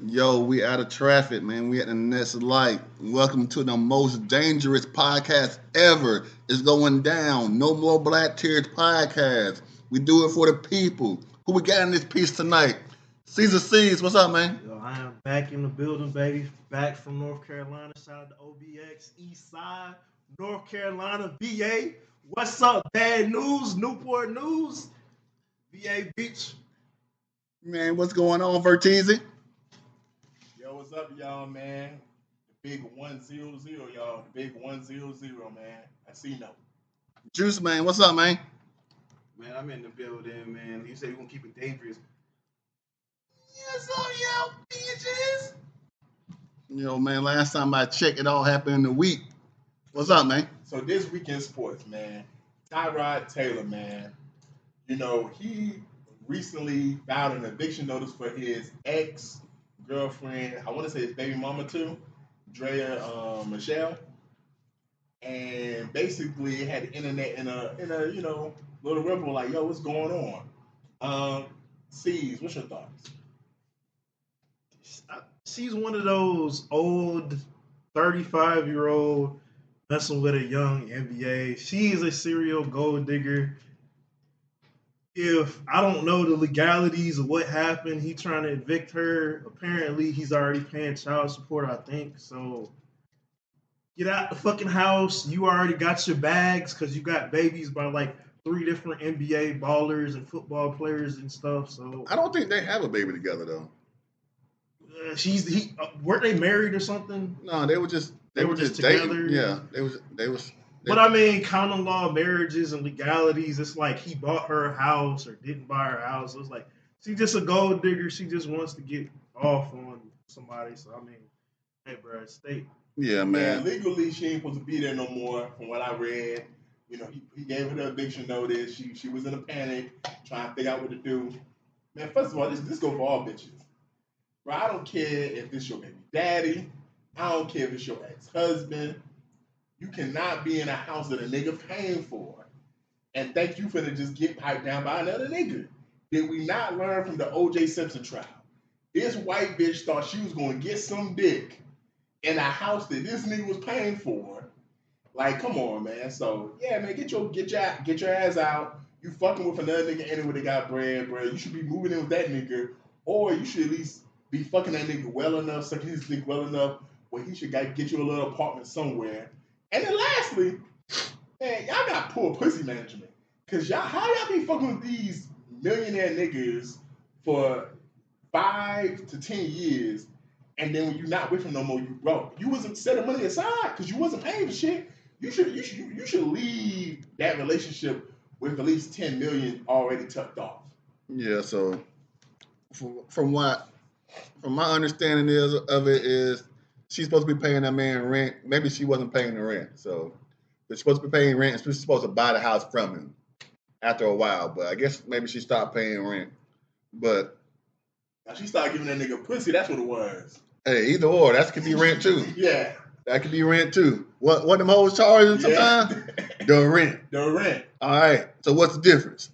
Yo, we out of traffic, man. We at the next light. Welcome to the most dangerous podcast ever. It's going down. No more Black Tears podcast. We do it for the people. Who we got in this piece tonight? Caesar Seas, what's up, man? Yo, I am back in the building, baby. Back from North Carolina. Shout out to OBX, East Side, North Carolina, VA. What's up, bad news? Newport News, VA Beach. Man, what's going on, Verteezy? Yo, what's up, y'all, man? The big 100, y'all. The big 100, man. I see no. Juice, man, what's up, man? Man, I'm in the building, man. You said you're going to keep it dangerous. Yes, y'all, bitches. Yo, man, last time I checked, it all happened in the week. What's up, man? So this weekend sports, man. Tyrod Taylor, man. You know, he recently filed an eviction notice for his ex-girlfriend. I want to say his baby mama too, Draya Michelle. And basically it had the internet in a little ripple like, yo, what's going on? C's, what's your thoughts? She's one of those old 35-year-old messing with a young NBA. She is a serial gold digger. If I don't know the legalities of what happened, he trying to evict her. Apparently, he's already paying child support, I think. So get out the fucking house. You already got your bags because you got babies by like 3 different NBA ballers and football players and stuff. So I don't think they have a baby together, though. Weren't they married or something? No, they were just just dating. together. Yeah, they was. But I mean, common law marriages and legalities, it's like he bought her a house or didn't buy her a house. It's like she's just a gold digger. She just wants to get off on somebody. So I mean, hey, bro, state. Yeah, man. Legally, she ain't supposed to be there no more. From what I read, you know, he gave her the eviction notice. She was in a panic, trying to figure out what to do. Man, first of all, this go for all bitches. Bro, I don't care if this your baby daddy. I don't care if it's your ex-husband. You cannot be in a house that a nigga paying for and think you finna just get piped down by another nigga. Did we not learn from the O.J. Simpson trial? This white bitch thought she was gonna get some dick in a house that this nigga was paying for. Like, come on, man. So yeah, man, get your ass out. You fucking with another nigga anyway that got bread, bro. You should be moving in with that nigga, or you should at least be fucking that nigga well enough, sucking his dick well enough, where he should get you a little apartment somewhere. And then lastly, man, y'all got poor pussy management. Cause how y'all be fucking with these millionaire niggas for 5 to 10 years, and then when you're not with him no more, you broke. You wasn't setting money aside because you wasn't paying for shit. You should leave that relationship with at least 10 million already tucked off. Yeah, so from my understanding of it is she's supposed to be paying that man rent. Maybe she wasn't paying the rent, so but she's supposed to be paying rent. And she's supposed to buy the house from him after a while. But I guess maybe she stopped paying rent. But now she started giving that nigga pussy. That's what it was. Hey, either or, that could be rent too. Yeah, that could be rent too. What them hoes charging sometimes? The rent. The rent. All right. So what's the difference?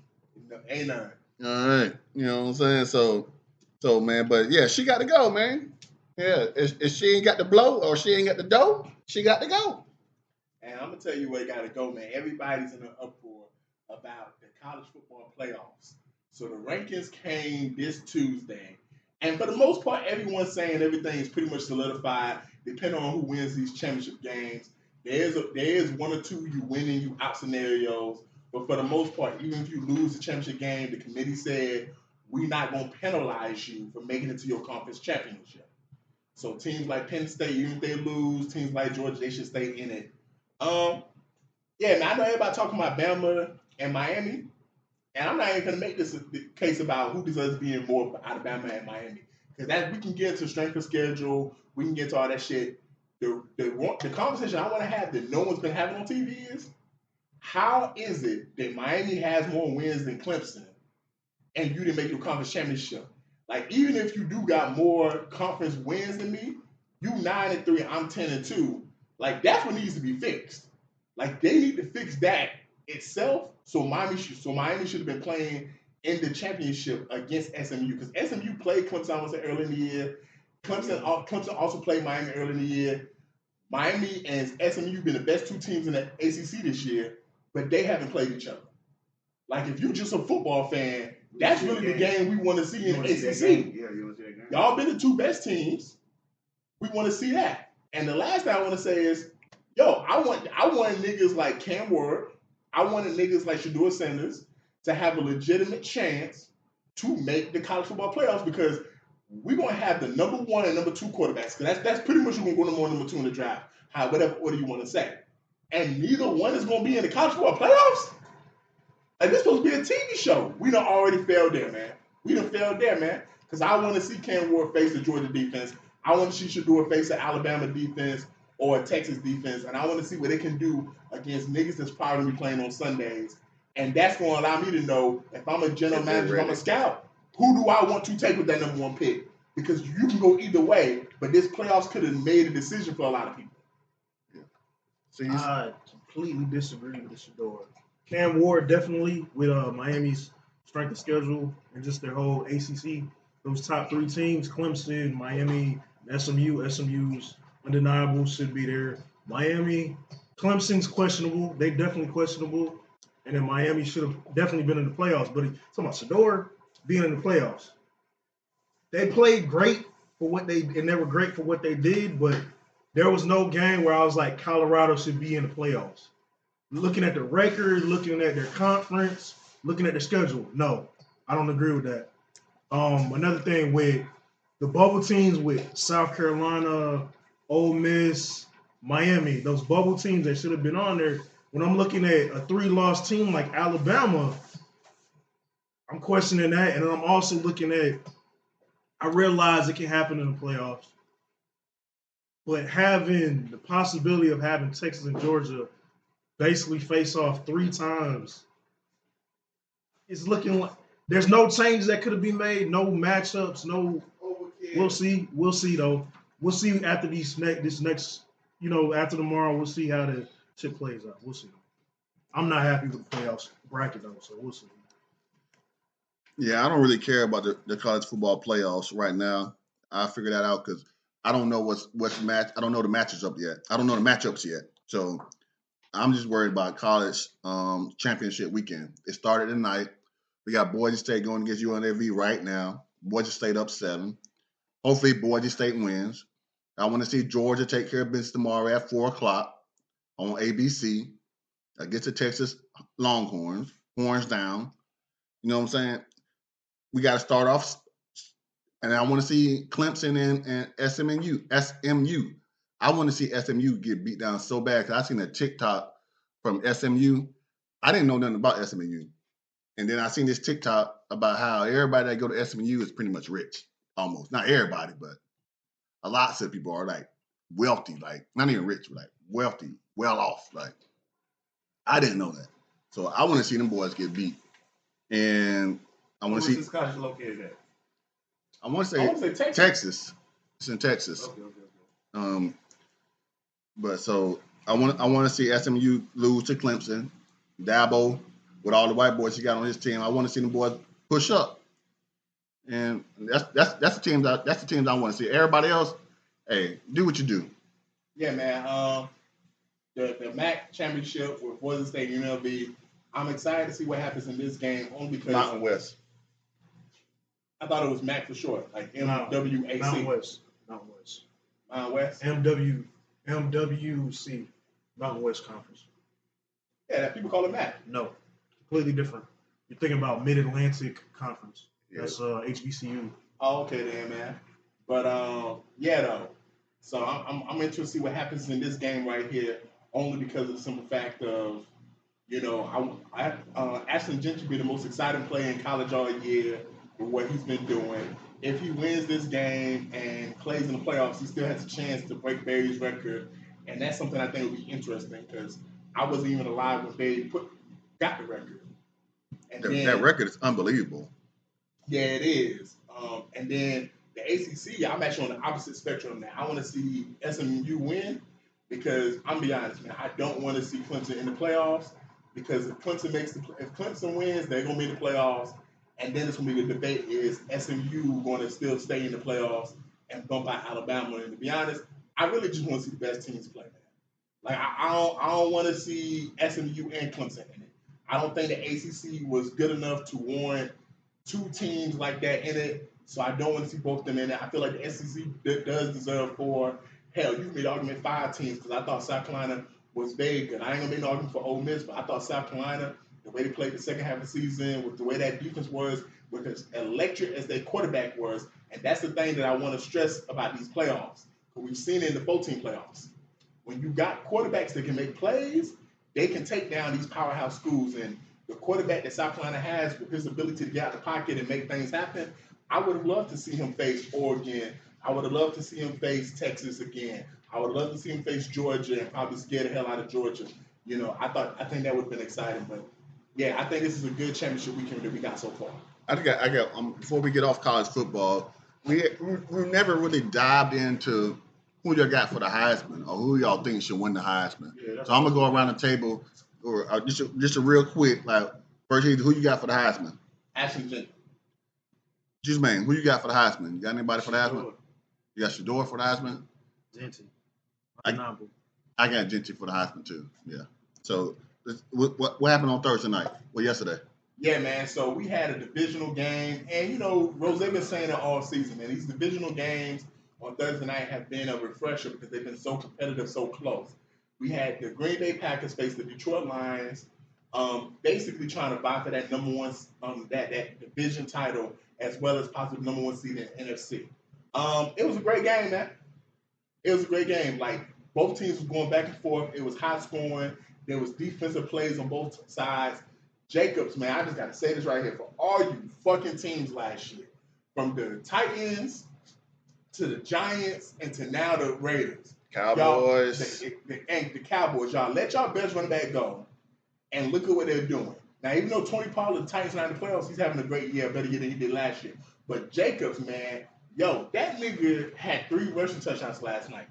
No, ain't none. All right. You know what I'm saying? So man, but yeah, she got to go, man. Yeah, if she ain't got the blow or she ain't got the dough, she got to go. And I'm gonna tell you where it got to go, man. Everybody's in an uproar about the college football playoffs. So the rankings came this Tuesday, and for the most part, everyone's saying everything is pretty much solidified. Depending on who wins these championship games, there is 1 or 2 you win and you out scenarios. But for the most part, even if you lose the championship game, the committee said we're not gonna penalize you for making it to your conference championship. So teams like Penn State, even if they lose, teams like Georgia, they should stay in it. Yeah, man, I know everybody talking about Bama and Miami, and I'm not even gonna make this a case about who deserves being more out of Bama and Miami, because that we can get into strength of schedule, we can get to all that shit. The conversation I want to have that no one's been having on TV is, how is it that Miami has more wins than Clemson, and you didn't make your conference championship? Like, even if you do got more conference wins than me, you 9-3, I'm 10-2. Like, that's what needs to be fixed. Like, they need to fix that itself. So Miami should have been playing in the championship against SMU, because SMU played Clemson, I was early in the year. Clemson also played Miami early in the year. Miami and SMU been the best two teams in the ACC this year, but they haven't played each other. Like, if you're just a football fan, that's really the game we want to see in the ACC. Yeah, you want to see that game. Y'all been the two best teams. We want to see that. And the last thing I want to say is, I want niggas like Cam Ward, I wanted niggas like Shedeur Sanders to have a legitimate chance to make the college football playoffs, because we're going to have the number 1 and number 2 quarterbacks. That's pretty much who's going to go number 1 and number 2 in the draft, whatever order you want to say. And neither one is going to be in the college football playoffs? Like, this supposed to be a TV show. We done already failed there, man. Because I want to see Cam Ward face the Georgia defense. I want to see Shedeur face the Alabama defense or a Texas defense. And I want to see what they can do against niggas that's probably going to be playing on Sundays. And that's going to allow me to know, if I'm a general manager, if I'm a scout, who do I want to take with that number 1 pick? Because you can go either way, but this playoffs could have made a decision for a lot of people. Yeah. So I completely disagree with Shedeur. Cam Ward definitely with Miami's strength of schedule and just their whole ACC. Those top 3 teams, Clemson, Miami, SMU. SMU's undeniable, should be there. Miami, Clemson's questionable. They definitely questionable. And then Miami should have definitely been in the playoffs. But talking about Shedeur being in the playoffs. They played great and they were great for what they did, but there was no game where I was like, Colorado should be in the playoffs. Looking at the record, looking at their conference, looking at their schedule, no, I don't agree with that. Another thing with the bubble teams with South Carolina, Ole Miss, Miami, those bubble teams that should have been on there. When I'm looking at a 3-loss team like Alabama, I'm questioning that. And then I'm also looking at, I realize it can happen in the playoffs, but having the possibility of having Texas and Georgia basically face off 3 times, it's looking like there's no changes that could have been made, no matchups, no. We'll see though. We'll see after this next, after tomorrow. We'll see how the shit plays out. We'll see. I'm not happy with the playoffs bracket though, so we'll see. Yeah, I don't really care about the college football playoffs right now. I figured that out because I don't know what's match. I don't know the matches up yet. I don't know the matchups yet. So I'm just worried about college championship weekend. It started tonight. We got Boise State going against UNLV right now. Boise State up 7. Hopefully Boise State wins. I want to see Georgia take care of business tomorrow at 4 o'clock on ABC against the Texas Longhorns. Horns down. You know what I'm saying? We got to start off, and I want to see Clemson and SMU. I want to see SMU get beat down so bad because I seen a TikTok from SMU. I didn't know nothing about SMU. And then I seen this TikTok about how everybody that go to SMU is pretty much rich. Almost. Not everybody, but a lot of people are like wealthy, like not even rich, but like wealthy, well off. Like, I didn't know that. So I want to see them boys get beat. And I want to see. Where's this college located at? I want to say Texas. It's in Texas. Okay. But so I want to see SMU lose to Clemson. Dabo, with all the white boys he got on his team, I want to see them boys push up. And that's the teams I want to see. Everybody else, hey, do what you do. Yeah, man. The MAC championship with Boise State and UNLV. I'm excited to see what happens in this game, only because Mountain West. I thought it was MAC for short, like MWAC. Mountain West. Mountain West. MWC. Mountain West Conference. Yeah, people call it MAC. No, completely different. You're thinking about Mid-Atlantic Conference. Yeah. That's HBCU. Oh, okay then, man. But yeah, though. So I'm interested to see what happens in this game right here, only because of the simple fact of, Ashton Gentry be the most exciting player in college all year with what he's been doing. If he wins this game and plays in the playoffs, he still has a chance to break Barry's record, and that's something I think would be interesting because I wasn't even alive when Barry got the record. And that record is unbelievable. Yeah, it is. And then the ACC, I'm actually on the opposite spectrum now. I want to see SMU win because I'm gonna be honest, man. I don't want to see Clemson in the playoffs because if Clemson wins, they're gonna be in the playoffs, and then it's gonna be the debate: is SMU going to still stay in the playoffs, and bump out Alabama. And to be honest, I really just want to see the best teams play, man. Like I don't want to see SMU and Clemson in it. I don't think the ACC was good enough to warrant two teams like that in it. So I don't want to see both of them in it. I feel like the SEC does deserve 4. Hell, you can make the argument 5 teams because I thought South Carolina was very good. I ain't gonna make no argument for Ole Miss, but I thought South Carolina, the way they played the second half of the season, with the way that defense was, with as electric as their quarterback was, and that's the thing that I want to stress about these playoffs. Because we've seen it in the 14 playoffs. When you got quarterbacks that can make plays, they can take down these powerhouse schools. And the quarterback that South Carolina has, with his ability to get out the pocket and make things happen, I would have loved to see him face Oregon. I would have loved to see him face Texas again. I would love to see him face Georgia and probably scare the hell out of Georgia. You know, I think that would have been exciting. But yeah, I think this is a good championship weekend that we got so far. I got. Before we get off college football, we never really dived into who y'all got for the Heisman or who y'all think should win the Heisman. Yeah, so I'm gonna go around the table, or just a real quick, like first, who you got for the Heisman? Ashley Jenkins. Just man, who you got for the Heisman? You got anybody for the Heisman? You got Shador for the Heisman? Genty. I got Genty for the Heisman too. Yeah. So what happened on Thursday night? Well, yesterday. Yeah, man. So we had a divisional game, and you know, Rose been saying it all season, man. These divisional games on Thursday night have been a refresher because they've been so competitive, so close. We had the Green Bay Packers face the Detroit Lions, basically trying to vie for that number one, that division title, as well as possibly number one seed in NFC. It was a great game, man. It was a great game. Like, both teams were going back and forth. It was high scoring. There was defensive plays on both sides. Jacobs, man, I just got to say this right here. For all you fucking teams last year, from the Titans to the Giants and to now the Raiders. Cowboys. The Cowboys, y'all let y'all best running back go and look at what they're doing. Now, even though Tony Pollard, the Titans not in the playoffs, he's having a great year, better year than he did last year. But Jacobs, man, that nigga had 3 rushing touchdowns last night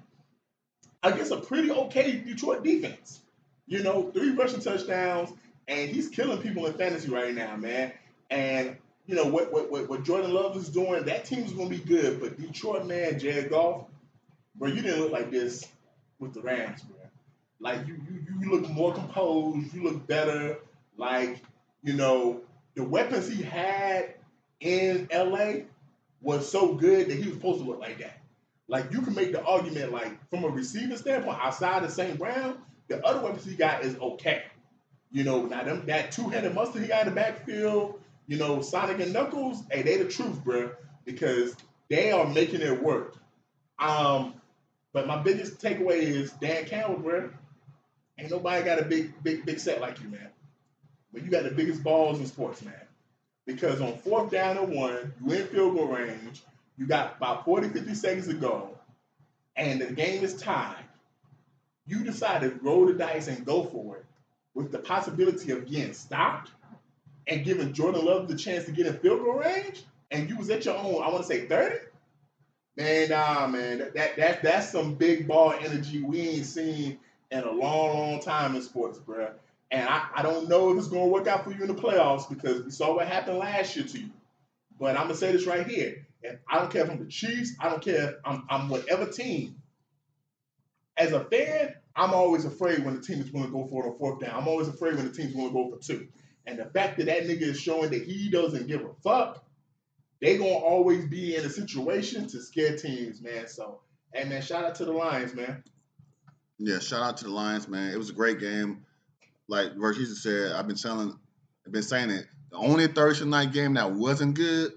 against a pretty okay Detroit defense. You know, 3 rushing touchdowns, and he's killing people in fantasy right now, man. And, you know, what Jordan Love is doing, that team's going to be good. But Detroit, man, Jared Goff, bro, you didn't look like this with the Rams, bro. Like, you look more composed. You look better. Like, you know, the weapons he had in L.A. was so good that he was supposed to look like that. Like, you can make the argument, like, from a receiving standpoint, outside of St. Brown, the other weapons he got is okay. You know, now that 2-headed monster he got in the backfield, you know, Sonic and Knuckles, hey, they the truth, bro, because they are making it work. But my biggest takeaway is Dan Campbell, bro. Ain't nobody got a big set like you, man. But you got the biggest balls in sports, man. Because on 4th down and 1, you in field goal range, you got about 40, 50 seconds to go, and the game is tied. You decide to roll the dice and go for it with the possibility of getting stopped and giving Jordan Love the chance to get in field goal range, and you was at your own, I want to say 30? Man, nah, man. That's some big ball energy we ain't seen in a long, long time in sports, bro. And I don't know if it's going to work out for you in the playoffs because we saw what happened last year to you. But I'm going to say this right here. And I don't care if I'm the Chiefs. I don't care if I'm whatever team. As a fan, I'm always afraid when the team is going to go for it on 4th down. I'm always afraid when the team's going to go for 2. And the fact that nigga is showing that he doesn't give a fuck, they going to always be in a situation to scare teams, man. So, hey, man, shout out to the Lions, man. Yeah, shout out to the Lions, man. It was a great game. Like Verchisa said, I've been saying it. The only Thursday night game that wasn't good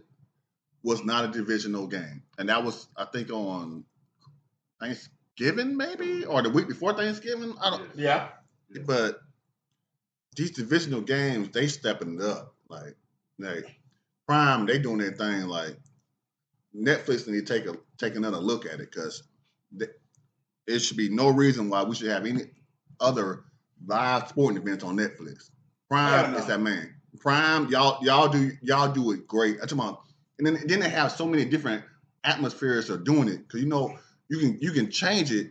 was not a divisional game. And that was, I think, on Thanksgiving, maybe? Or the week before Thanksgiving? I don't. Yeah. But these divisional games, they stepping it up. Like Prime, they doing their thing. Like, Netflix need to take another look at it because there should be no reason why we should have any other live sporting events on Netflix. Prime is that man. Prime, y'all do it great. That's about, and then they have so many different atmospheres of doing it because you know you can change it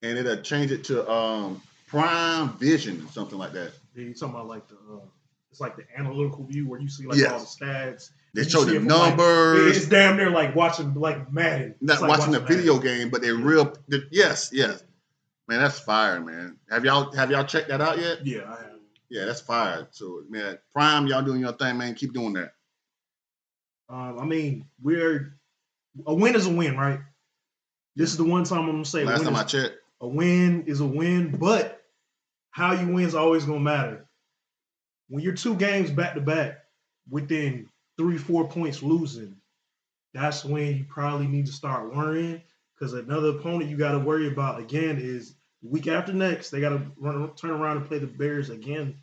and it'll change it to Prime Vision or something like that. Yeah, you're talking about like it's like the analytical view where you see like all the stats They You show see the it from, like, numbers. it's damn near like watching like Madden. Not It's like watching the Madden. video game, but they're real. Yes. Man, that's fire, man. Have y'all checked that out yet? Yeah, I have. Yeah, that's fire. So, man, Prime, y'all doing your thing, man. Keep doing that. I mean, a win is a win, right? This is the one time I'm gonna say Last time I checked, a win is a win, but how you win is always gonna matter. When you're 2 games back to back within 3-4 points losing, that's when you probably need to start worrying, because another opponent you got to worry about again is week after next. They got to turn around and play the Bears again,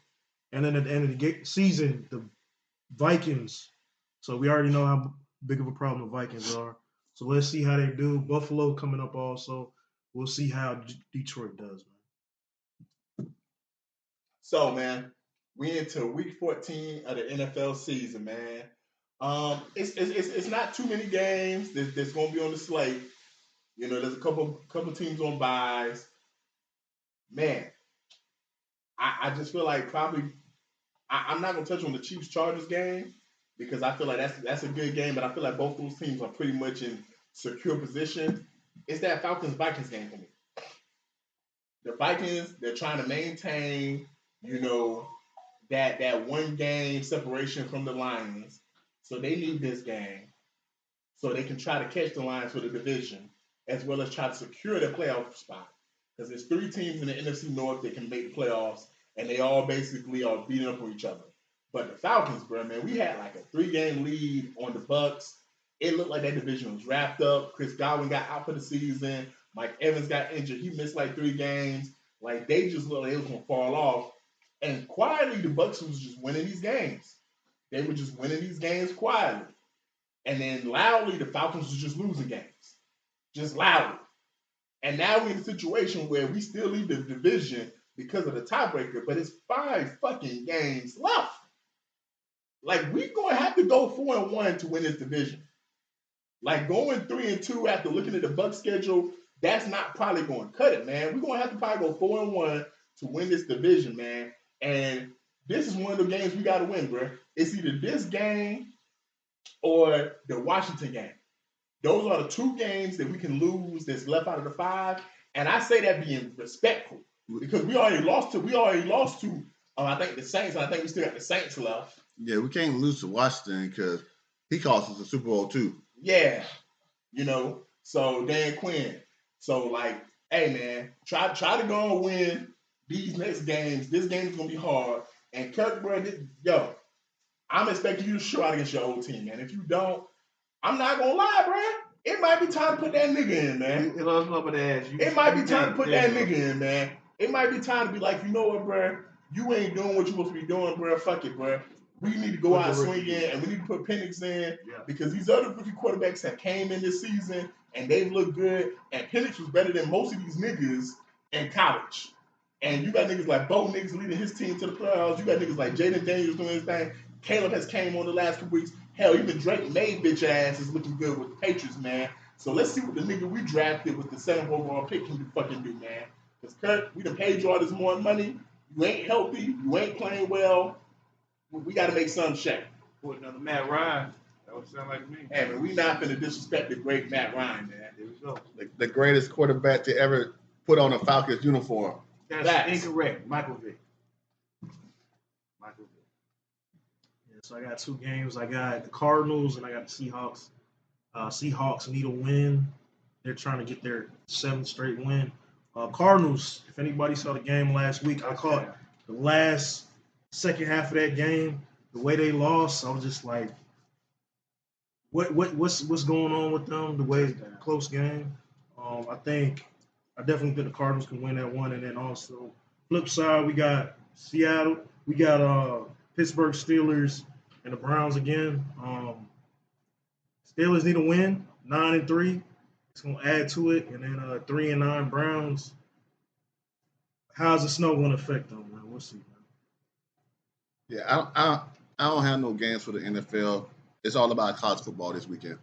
and then at the end of the season, the Vikings. So we already know how big of a problem the Vikings are. So let's see how they do. Buffalo coming up also. We'll see how Detroit does, man. So, man, we into week 14 of the NFL season, man. It's not too many games that's gonna be on the slate. You know, there's a couple teams on byes. Man, I just feel like probably I'm not gonna touch on the Chiefs Chargers game because I feel like that's a good game, but I feel like both those teams are pretty much in secure position. It's that Falcons Vikings game for me. The Vikings, they're trying to maintain, you know, that one game separation from the Lions. So they need this game so they can try to catch the Lions for the division, as well as try to secure their playoff spot. Because there's 3 teams in the NFC North that can make the playoffs, and they all basically are beating up on each other. But the Falcons, bro, man, we had like a 3-game lead on the Bucks. It looked like that division was wrapped up. Chris Godwin got out for the season. Mike Evans got injured. He missed like 3 games. Like, they just looked like it was going to fall off. And quietly, the Bucks was just winning these games. They were just winning these games quietly. And then loudly, the Falcons was just losing games. Just loudly. And now we're in a situation where we still lead the division because of the tiebreaker, but it's 5 fucking games left. Like, we're going to have to go 4-1 to win this division. Like, going 3-2 after looking at the Bucs schedule, that's not probably going to cut it, man. We're going to have to probably go 4-1 to win this division, man. And this is one of the games we got to win, bro. It's either this game or the Washington game. Those are the 2 games that we can lose that's left out of the 5. And I say that being respectful because we already lost to I think the Saints, and I think we still got the Saints left. Yeah, we can't lose to Washington because he cost us a Super Bowl too. Yeah, you know. So Dan Quinn. So like, hey man, try to go and win these next games. This game is gonna be hard. And Kirk, bro, yo, I'm expecting you to show out against your old team, man. If you don't, I'm not gonna lie, bro. It might be time to put that nigga in, man. It might be time to put that nigga in, man. It might be time to be like, you know what, bro? You ain't doing what you're supposed to be doing, bro. Fuck it, bro. We need to go out swinging, and we need to put Penix in because these other rookie quarterbacks have came in this season and they've looked good. And Penix was better than most of these niggas in college. And you got niggas like Bo Nix leading his team to the playoffs. You got niggas like Jaden Daniels doing his thing. Caleb has came on the last couple weeks. Hell, even Drake May bitch ass is looking good with the Patriots, man. So let's see what the nigga we drafted with the 7th overall pick can fucking do, man. Because Kirk, we done paid you all this more money. You ain't healthy. You ain't playing well. We got to make some shake. Put another Matt Ryan. That would sound like me. Hey, man, we not finna disrespect the great Matt Ryan, man. There we go. The greatest quarterback to ever put on a Falcons uniform. That's incorrect. Michael Vick. Yeah, so I got 2 games. I got the Cardinals and I got the Seahawks. Seahawks need a win. They're trying to get their 7th straight win. Cardinals, if anybody saw the game last week, I caught the last second half of that game. The way they lost, I was just like, what's going on with them? The way close game. I definitely think the Cardinals can win that one. And then also, flip side, we got Seattle, we got Pittsburgh Steelers and the Browns again. Steelers need a win, 9-3. It's gonna add to it, and then 3-9 Browns. How's the snow gonna affect them, man? We'll see, man. Yeah, I don't have no games for the NFL. It's all about college football this weekend.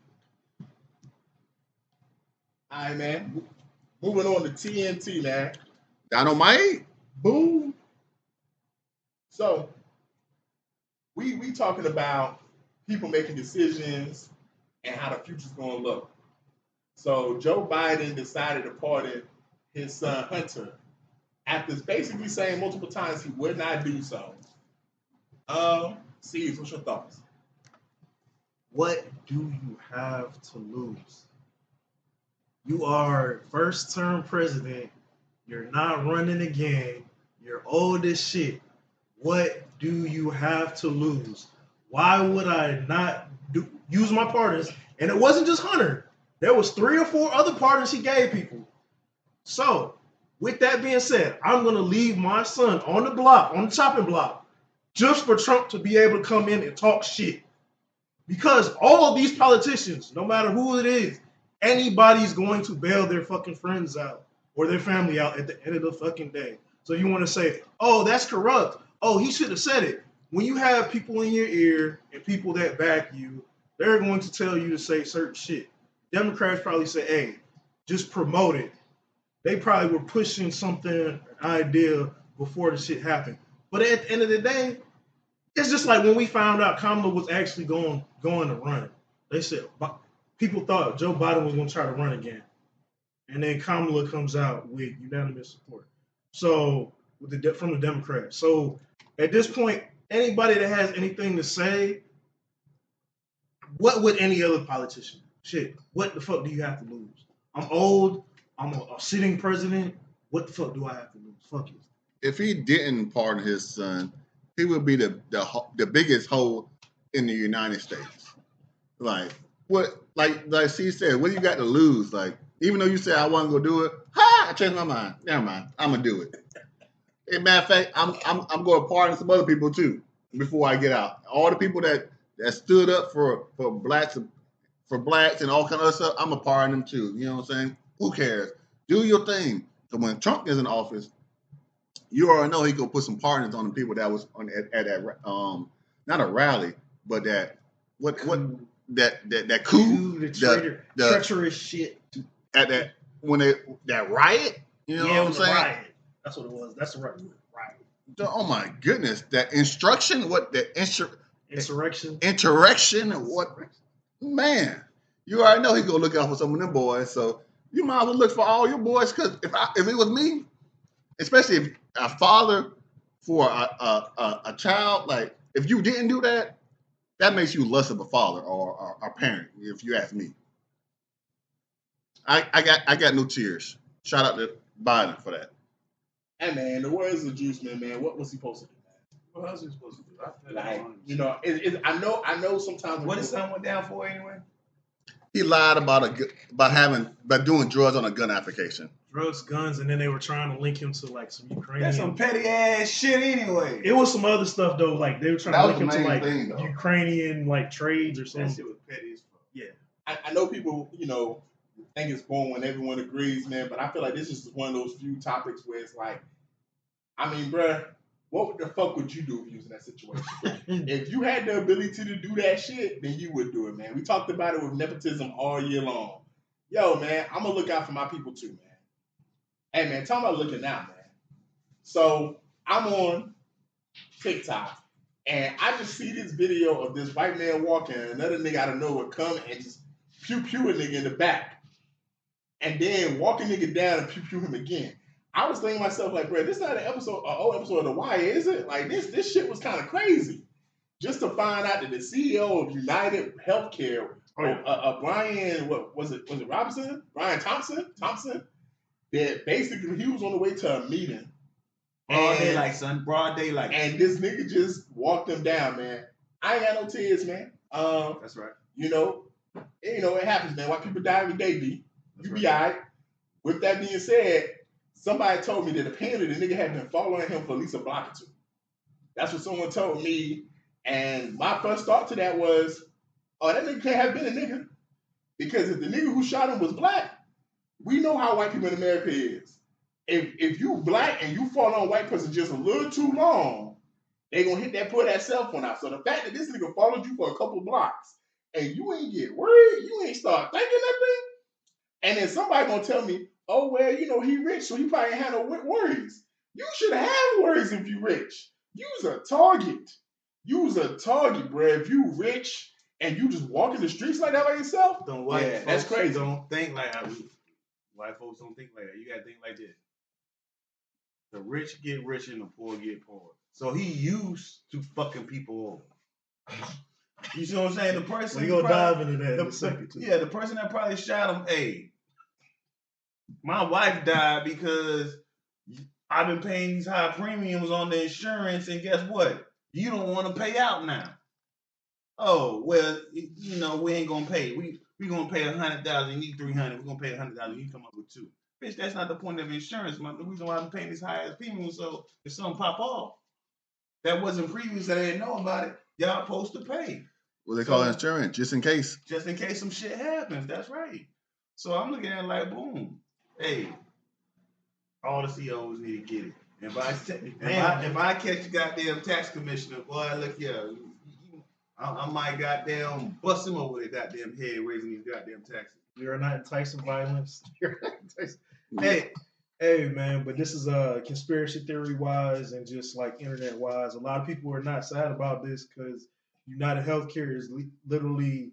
All right, man. Moving on to TNT, man. Dynamite. Boom. So, we talking about people making decisions and how the future's going to look. So Joe Biden decided to pardon his son Hunter after basically saying multiple times he would not do so. Steve, what's your thoughts? What do you have to lose? You are first term president. You're not running again. You're old as shit. What do you have to lose? Why would I not use my pardons? And it wasn't just Hunter. There was 3 or 4 other pardons he gave people. So, with that being said, I'm going to leave my son on the block, on the chopping block, just for Trump to be able to come in and talk shit. Because all of these politicians, no matter who it is, anybody's going to bail their fucking friends out or their family out at the end of the fucking day. So you want to say, oh, that's corrupt. Oh, he should have said it. When you have people in your ear and people that back you, they're going to tell you to say certain shit. Democrats probably say, hey, just promote it. They probably were pushing something, an idea before the shit happened. But at the end of the day, it's just like when we found out Kamala was actually going to run. They said, people thought Joe Biden was going to try to run again. And then Kamala comes out with unanimous support. So, from the Democrats. So, at this point, anybody that has anything to say, what would any other politician? Shit, what the fuck do you have to lose? I'm old. I'm a sitting president. What the fuck do I have to lose? Fuck it. If he didn't pardon his son, he would be the biggest hoe in the United States. Like what? Like she said, what do you got to lose? Like even though you said I wasn't gonna do it, I changed my mind. Never mind, I'm gonna do it. As a matter of fact, I'm going to pardon some other people too before I get out. All the people that stood up for blacks and all kind of other stuff, I'm gonna pardon them too. You know what I'm saying? Who cares? Do your thing. So when Trump is in office, you already know he gonna put some pardons on the people that was at that not a rally, but that coup, the traitor, treacherous shit at that when that riot. You know what I'm saying? Riot. That's what it was. That's the right word. Riot. Oh my goodness, that instruction. What the insurrection? Insurrection. What? Man, you already know he gonna look out for some of them boys. So you might as well look for all your boys. Because if it was me, especially if a father for a child, like if you didn't do that, that makes you less of a father or a parent. If you ask me, I got no tears. Shout out to Biden for that. Hey man, the words of Juice Man, what was he supposed to do, man? What else is he supposed to do? I feel Like, you know, I know sometimes. What his son went down for anyway? He lied about doing drugs on a gun application. Drugs, guns, and then they were trying to link him to like some Ukrainian. That's some petty ass shit anyway. It was some other stuff though, like they were trying to link him to like thing, Ukrainian like trades or something. That shit was petty as fuck. Yeah. I know people, you know, think it's boring when everyone agrees, man, but I feel like this is one of those few topics where it's like, I mean, bruh, what the fuck would you do if you was in that situation? If you had the ability to do that shit, then you would do it, man. We talked about it with nepotism all year long. Yo, man, I'm gonna look out for my people too, man. Hey, man, talking about looking out, man. So I'm on TikTok, and I just see this video of this white man walking, and another nigga out of nowhere come and just pew a nigga in the back, and then walk a nigga down and pew him again. I was thinking to myself, like, bro, this not an old episode of The Wire, is it? Like, this shit was kind of crazy. Just to find out that the CEO of UnitedHealthcare, Brian, what was it Robinson? Brian Thompson, that basically he was on the way to a meeting. Broad daylight, son. Broad daylight. And this nigga just walked him down, man. I ain't got no tears, man. That's right. You know, it happens, man. White people die every day, B. You be all right. With that being said, somebody told me that apparently the nigga had been following him for at least a block or two. That's what someone told me. And my first thought to that was, oh, that nigga can't have been a nigga. Because if the nigga who shot him was black, we know how white people in America is. If you black and you follow a white person just a little too long, they gonna pull that cell phone out. So the fact that this nigga followed you for a couple blocks and you ain't get worried, you ain't start thinking nothing, and then somebody gonna tell me, oh, well, you know, he rich, so he probably ain't had no worries. You should have worries if you rich. You's a target. You's a target, bro. If you rich and you just walking the streets like that by yourself. Don't white Yeah, folks that's crazy. don't think like how white folks don't think like that. You gotta think like this. The rich get rich and the poor get poor. So he used to fucking people over. You see what I'm saying? The person We gonna dive into that in the, a second too. yeah, the person that probably shot him, hey, my wife died because I've been paying these high premiums on the insurance, and guess what? You don't want to pay out now. Oh, well, you know, we ain't gonna pay. We gonna pay 100,000, you need 300. We're gonna pay 100,000, you come up with 2. Bitch, that's not the point of insurance, man. The reason why I'm paying this high ass premium, so if something pop off that wasn't previous that I didn't know about it, y'all supposed to pay. What they call insurance, just in case. Just in case some shit happens. That's right. So I'm looking at it like, boom. Hey, all the CEOs need to get it. If I catch the goddamn tax commissioner, boy, look here, I might goddamn bust him over the goddamn head raising these goddamn taxes. We are not enticing violence. Hey, man, but this is conspiracy theory wise and just like internet wise. A lot of people are not sad about this because UnitedHealthcare is literally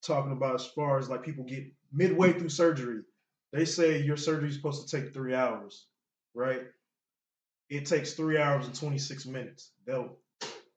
talking about as far as like people get midway through surgery. They say your surgery is supposed to take 3 hours, right? It takes 3 hours and 26 minutes. They'll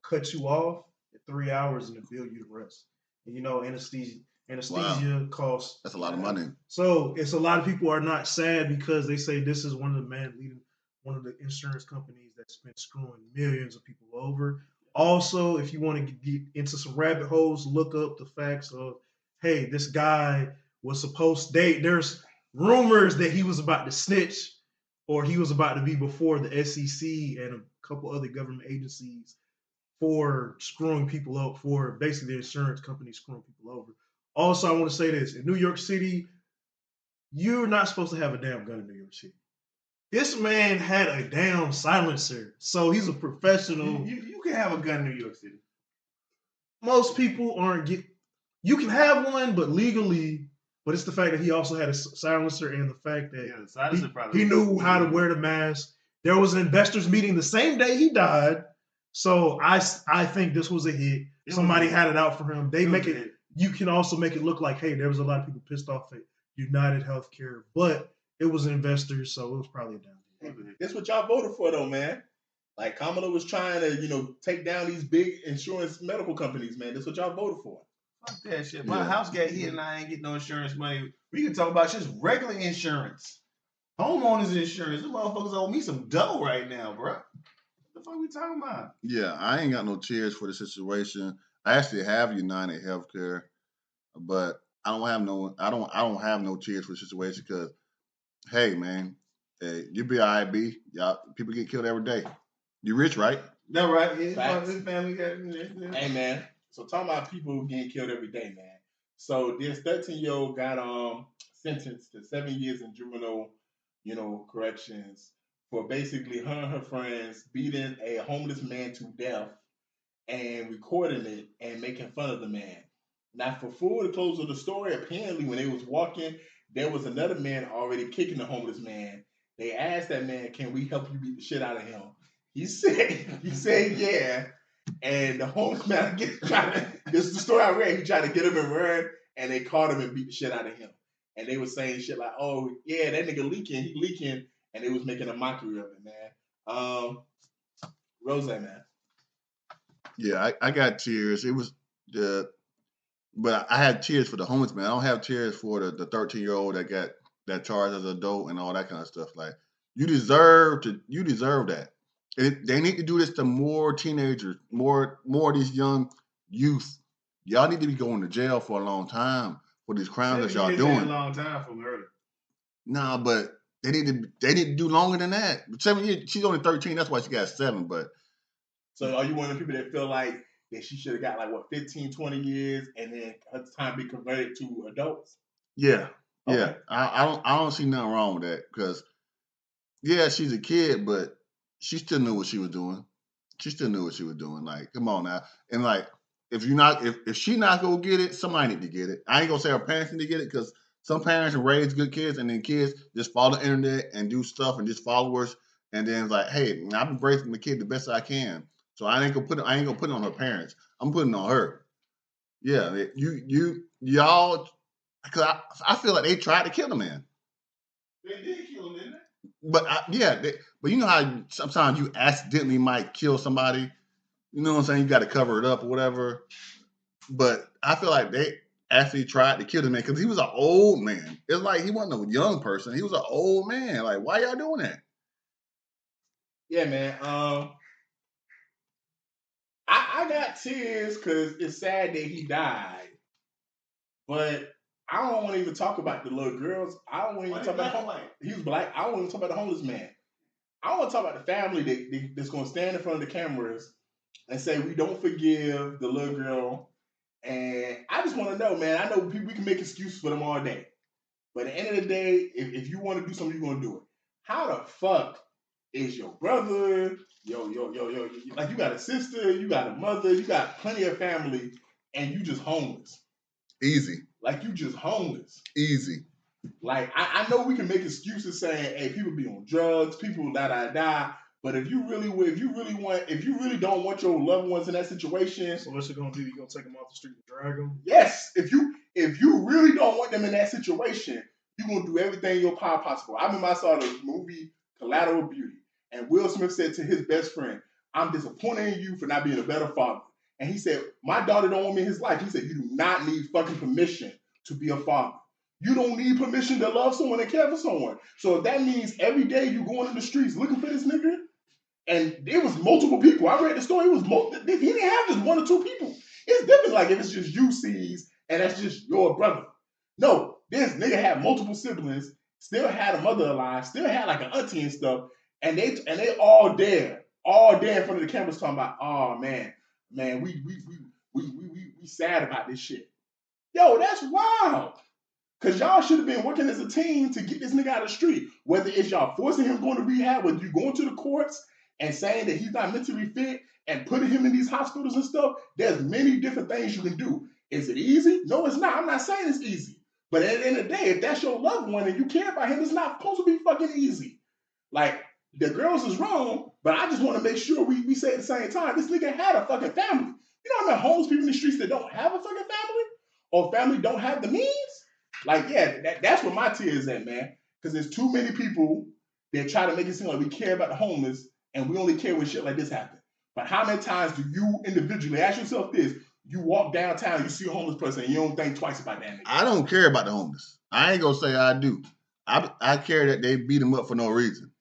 cut you off at 3 hours and then bill you the rest. And you know, anesthesia costs. That's a lot of money. So it's a lot of people are not sad because they say this is one of the insurance companies that's been screwing millions of people over. Also, if you want to get into some rabbit holes, look up the facts of, hey, this guy was there's rumors that he was about to snitch or he was about to be before the SEC and a couple other government agencies for screwing people up, for basically the insurance company screwing people over. Also, I want to say this. In New York City, you're not supposed to have a damn gun in New York City. This man had a damn silencer, so he's a professional. You can have a gun in New York City. Most people aren't you can have one, but legally, but it's the fact that he also had a silencer and the fact that he knew how to wear the mask. There was an investors meeting the same day he died, so I think this was a hit. Somebody had it out for him. You can also make it look like, hey, there was a lot of people pissed off at UnitedHealthcare, but it was investors, so it was probably a down. That's what y'all voted for, though, man. Like Kamala was trying to, take down these big insurance medical companies, man. That's what y'all voted for. Fuck that shit. My house got hit and I ain't get no insurance money. We can talk about just regular insurance. Homeowners insurance. These motherfuckers owe me some dough right now, bro. What the fuck we talking about? Yeah, I ain't got no cheers for the situation. I actually have UnitedHealthcare, but I don't have no cheers for the situation because, hey, man, you be all right, B. Y'all, people get killed every day. You rich, right? That right. Facts. His family got. Hey, man. So talking about people getting killed every day, man. So this 13-year-old got sentenced to 7 years in juvenile, corrections for basically her and her friends beating a homeless man to death and recording it and making fun of the man. Now, for full close of the story, apparently when they was walking, there was another man already kicking the homeless man. They asked that man, "Can we help you beat the shit out of him?" He said, yeah. And the homeless man this is the story I read. He tried to get him and run, and they caught him and beat the shit out of him. And they were saying shit like, "Oh yeah, that nigga leaking, he leaking," and they was making a mockery of it, man. Rose, man. Yeah, I got cheers. It was but I had cheers for the homeless man. I don't have cheers for the 13-year-old that got that charged as an adult and all that kind of stuff. Like you deserve that. They need to do this to more teenagers, more of these young youth. Y'all need to be going to jail for a long time for these crimes that y'all doing. A long time from early. Nah, but they need to do longer than that. 7 years. She's only 13. That's why she got 7. But so are you one of the people that feel like that she should have got 15, 20 years and then her time be converted to adults? Yeah. Okay. Yeah. I don't see nothing wrong with that because yeah, she's a kid, but she still knew what she was doing. Like, come on now. And like, if she not gonna get it, somebody need to get it. I ain't gonna say her parents need to get it because some parents raise good kids and then kids just follow the internet and do stuff and just followers and then it's like, hey, I've been raising the kid the best I can. So I ain't gonna put it on her parents. I'm putting it on her. Yeah, y'all. Because I feel like they tried to kill the man. They did kill him, didn't they? But but you know how sometimes you accidentally might kill somebody. You know what I'm saying? You got to cover it up or whatever. But I feel like they actually tried to kill the man because he was an old man. It's like he wasn't a young person. He was an old man. Like, why y'all doing that? Yeah, man. I got tears because it's sad that he died, but I don't want to even talk about the little girls. I don't want to even talk about he was black. I don't want to talk about the homeless man. I want to talk about the family that's going to stand in front of the cameras and say we don't forgive the little girl. And I just want to know, man. I know we can make excuses for them all day, but at the end of the day, if you want to do something, you're going to do it. How the fuck is your brother? Yo, like you got a sister, you got a mother, you got plenty of family, and you just homeless. Easy. Like you just homeless. Easy. Like I know we can make excuses saying, hey, people be on drugs, people die. But if you really don't want your loved ones in that situation, so what's it gonna do? You gonna take them off the street and drag them? Yes. If you really don't want them in that situation, you're gonna do everything in your power possible. I remember I saw the movie Collateral Beauty, and Will Smith said to his best friend, I'm disappointed in you for not being a better father. And he said, my daughter don't want me in his life. He said, you do not need fucking permission to be a father. You don't need permission to love someone and care for someone. So if that means every day you going in the streets looking for this nigga, and there was multiple people. I read the story. It was he didn't have just one or two people. It's different like if it's just you, C's, and that's just your brother. No, this nigga had multiple siblings, still had a mother alive, still had like an auntie and stuff, and they all there in front of the cameras talking about, oh man, we sad about this shit. Yo, that's wild. Cause y'all should have been working as a team to get this nigga out of the street. Whether it's y'all forcing him going to rehab, whether you going to the courts and saying that he's not mentally fit and putting him in these hospitals and stuff, there's many different things you can do. Is it easy? No, it's not. I'm not saying it's easy. But at the end of the day, if that's your loved one and you care about him, it's not supposed to be fucking easy. Like, the girls is wrong, but I just want to make sure we say at the same time, this nigga had a fucking family. You know how many homeless people in the streets that don't have a fucking family? Or family don't have the means? Like, yeah, that's where my tears at, man. Because there's too many people that try to make it seem like we care about the homeless and we only care when shit like this happens. But how many times do you individually ask yourself this? You walk downtown, you see a homeless person, and you don't think twice about that nigga. I don't care about the homeless. I ain't gonna say I do. I care that they beat him up for no reason.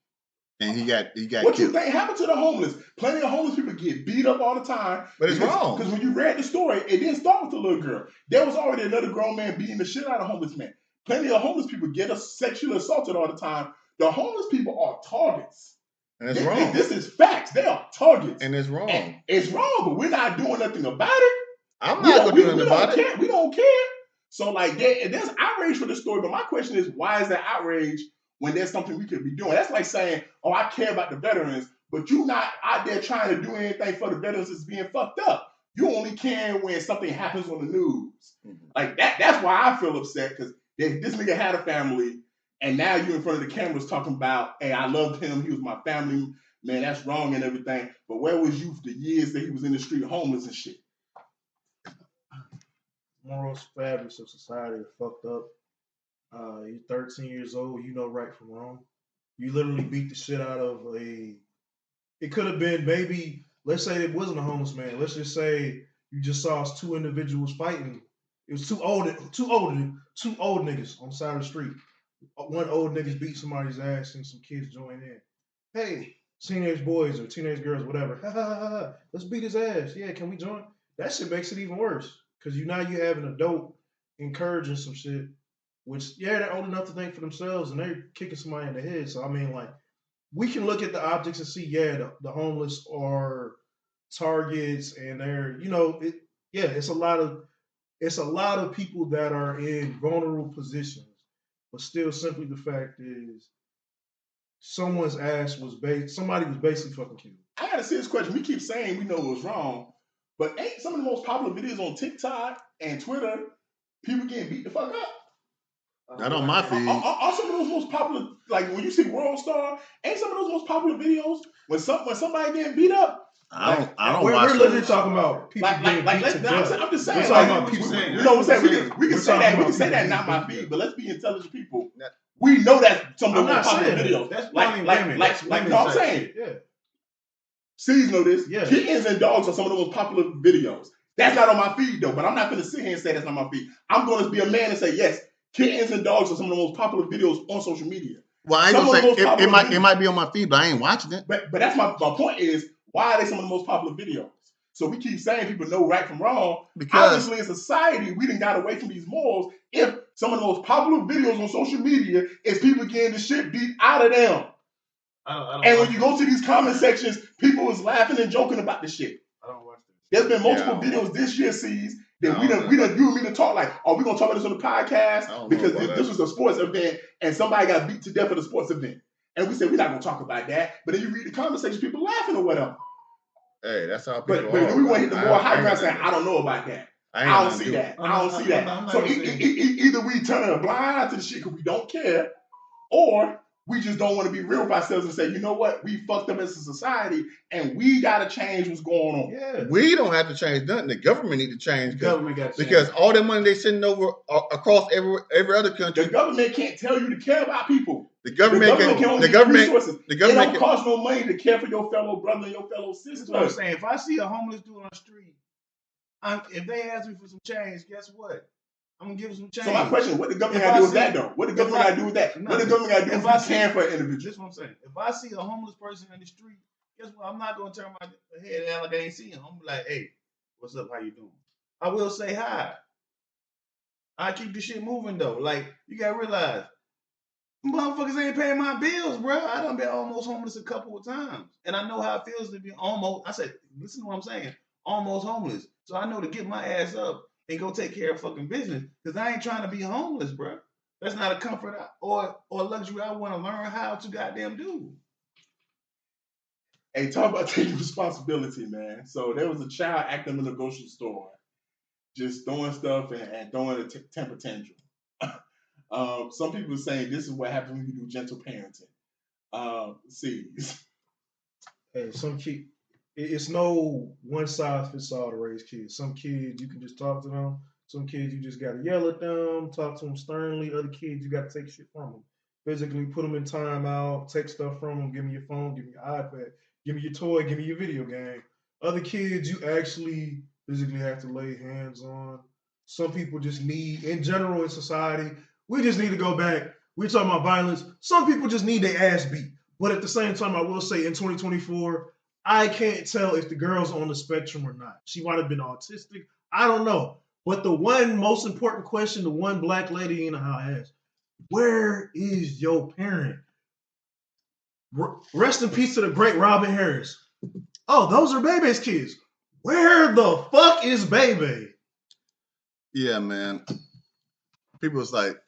And he got what killed. You think happened to the homeless? Plenty of homeless people get beat up all the time. But it's wrong. Because when you read the story, it didn't start with the little girl. There was already another grown man beating the shit out of homeless men. Plenty of homeless people get sexually assaulted all the time. The homeless people are targets. And it's wrong. This is facts. They are targets. And it's wrong. And it's wrong, but we're not doing nothing about it. I'm not going to do nothing about it. We don't care. So, like, there's outrage for the story, but my question is, why is there outrage when there's something we could be doing? That's like saying, oh, I care about the veterans, but you're not out there trying to do anything for the veterans that's being fucked up. You only care when something happens on the news. Mm-hmm. Like, that's why I feel upset, because this nigga had a family, and now you're in front of the cameras talking about, hey, I loved him, he was my family, man, that's wrong and everything. But where was you for the years that he was in the street homeless and shit? Morals, fabrics of society are fucked up. You're 13 years old, you know right from wrong. You literally beat the shit out of it could have been maybe, let's say it wasn't a homeless man. Let's just say you just saw two individuals fighting. It was two old niggas on the side of the street. One old niggas beat somebody's ass and some kids join in. Hey, teenage boys or teenage girls, whatever. Let's beat his ass. Yeah, can we join? That shit makes it even worse. Because you have an adult encouraging some shit, which, yeah, they're old enough to think for themselves and they're kicking somebody in the head. So, I mean, like, we can look at the objects and see, yeah, the homeless are targets and they're, it's a lot of people that are in vulnerable positions. But still, simply the fact is, somebody was basically fucking killed. I gotta see this question. We keep saying we know it was wrong. But ain't some of the most popular videos on TikTok and Twitter people getting beat the fuck up? Not on my feed. Are some of those most popular, like when you see World Star, ain't some of those most popular videos when somebody getting beat up? I don't We're watch literally those. talking about people getting beat to death. I'm just saying. We're talking about Like, people. you know what I'm saying? We can say that. We can say that. Not my feed, but let's be intelligent people. We know that's some of the most popular videos. That's like, no, I'm saying. Yeah. C's know this. Yeah. Kittens and dogs are some of the most popular videos. That's not on my feed though. But I'm not going to sit here and say that's not my feed. I'm going to be a man and say yes. Kittens and dogs are some of the most popular videos on social media. Well, I ain't gonna say it might be on my feed, but I ain't watching it. But that's my point is, why are they some of the most popular videos? So we keep saying people know right from wrong. Because obviously in society, we done got away from these morals. If some of the most popular videos on social media is people getting the shit beat out of them. And when you go to these comment sections, people is laughing and joking about the shit. I don't watch this. There's been multiple videos this year, C's, that you and me to talk like, oh, we're gonna talk about this on the podcast because this was a sports event and somebody got beat to death at a sports event. And we said we're not gonna talk about that. But then you read the comment section, people laughing or whatever. Hey, that's how people But then we want to hit the more high ground saying, I don't know about that. I don't see that. So either we turn a blind eye to the shit because we don't care, or we just don't want to be real with ourselves and say, you know what, we fucked up as a society and we gotta change what's going on. Yeah. We don't have to change nothing. The government need to change. Government got to change. Because all the money they sending over across every other country. The government can't tell you to care about people. The government can only give resources. It don't cost no money to care for your fellow brother and your fellow sister. That's what I'm saying. If I see a homeless dude on the street, if they ask me for some change, guess what? I'm gonna give them some change. So my question, what the government got to do with that though? What the government got to do with that? What the government got to do if I can for an individual? That's what I'm saying. If I see a homeless person in the street, guess what? I'm not gonna turn my head and act like I ain't see him. I'm like, hey, what's up? How you doing? I will say hi. I keep the shit moving though. Like, you gotta realize, motherfuckers ain't paying my bills, bro. I done been almost homeless a couple of times. And I know how it feels to be almost, I said, listen to what I'm saying, almost homeless. So I know to get my ass up and go take care of fucking business, because I ain't trying to be homeless, bro. That's not a comfort or luxury I want to learn how to goddamn do. Hey, talk about taking responsibility, man. So there was a child acting in the grocery store, just throwing stuff and throwing a temper tantrum. Some people are saying this is what happens when you do gentle parenting. See. Hey, some kid, it's no one size fits all to raise kids. Some kids you can just talk to them. Some kids you just gotta yell at them, talk to them sternly. Other kids you gotta take shit from them. Physically put them in timeout, take stuff from them. Give me your phone, give me your iPad, give me your toy, give me your video game. Other kids you actually physically have to lay hands on. Some people just need, in general in society, we just need to go back. We're talking about violence. Some people just need their ass beat. But at the same time, I will say in 2024, I can't tell if the girl's on the spectrum or not. She might have been autistic. I don't know. But the one most important question, the one black lady in the house asked, where is your parent? Rest in peace to the great Robin Harris. Oh, those are Bebe's kids. Where the fuck is Bebe? Yeah, man. People was like,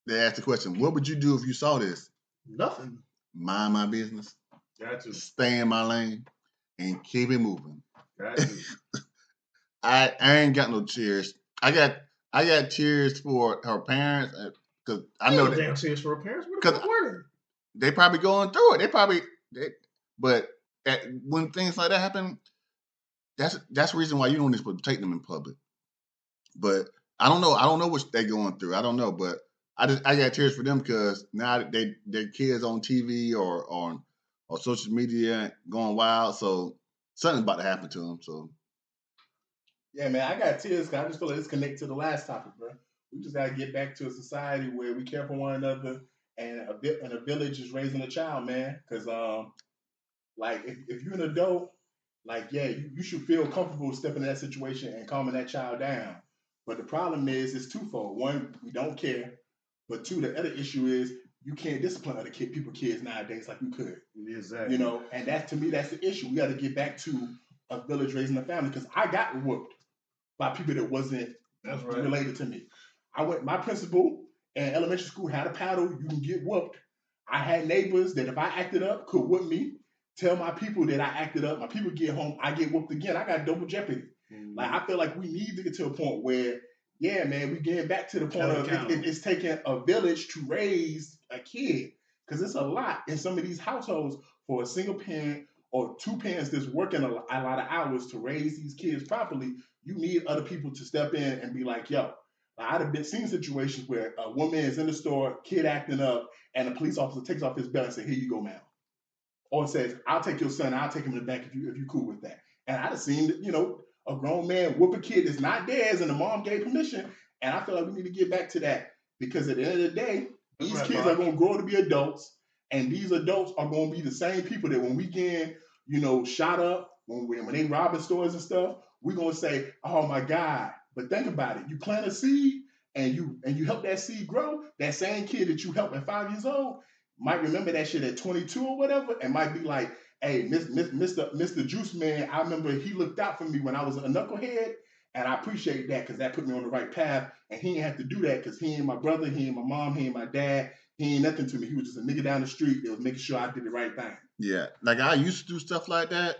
they asked the question, what would you do if you saw this? Nothing. Mind my business. Got to. Stay in my lane and keep it moving. Got to. I ain't got no tears. I got tears for her parents because I know damn tears for her parents. What the fuck were they probably going through it. But when things like that happen, that's the reason why you don't need to take them in public. But I don't know what they're going through. I don't know, but I got tears for them because now their kids on TV or on social media going wild. So something's about to happen to them. So. Yeah, man, I got tears because I just feel like it's connected to the last topic, bro. We just got to get back to a society where we care for one another and a village is raising a child, man. Because, like, if you're an adult, like, yeah, you should feel comfortable stepping in that situation and calming that child down. But the problem is it's twofold. One, we don't care. But two, the other issue is you can't discipline other people's kids nowadays like you could. Exactly. You know, and to me, that's the issue. We got to get back to a village raising a family because I got whooped by people that wasn't related to me. My principal in elementary school had a paddle, you can get whooped. I had neighbors that if I acted up could whoop me. Tell my people that I acted up, my people get home, I get whooped again. I got double jeopardy. Mm-hmm. Like I feel like we need to get to a point where, yeah, man, we getting back to the point of it's taking a village to raise a kid. Because it's a lot in some of these households for a single parent or two parents that's working a lot of hours to raise these kids properly, you need other people to step in and be like, yo, I'd have seen situations where a woman is in the store, kid acting up, and a police officer takes off his belt and says, here you go, ma'am. Or says, I'll take your son, I'll take him in the back if you cool with that. And I'd have seen, a grown man whoop a kid that's not theirs and the mom gave permission. And I feel like we need to get back to that because at the end of the day, these kids are going to grow to be adults, and these adults are going to be the same people that when we get, shot up, when they robbing stores and stuff, we're going to say, oh my God. But think about it. You plant a seed and you help that seed grow. That same kid that you helped at 5 years old might remember that shit at 22 or whatever and might be like, hey, Mr. Juice Man, I remember he looked out for me when I was a knucklehead, and I appreciate that because that put me on the right path, and he ain't have to do that because he ain't my brother, he ain't my mom, he ain't my dad, he ain't nothing to me. He was just a nigga down the street that was making sure I did the right thing. Yeah, like I used to do stuff like that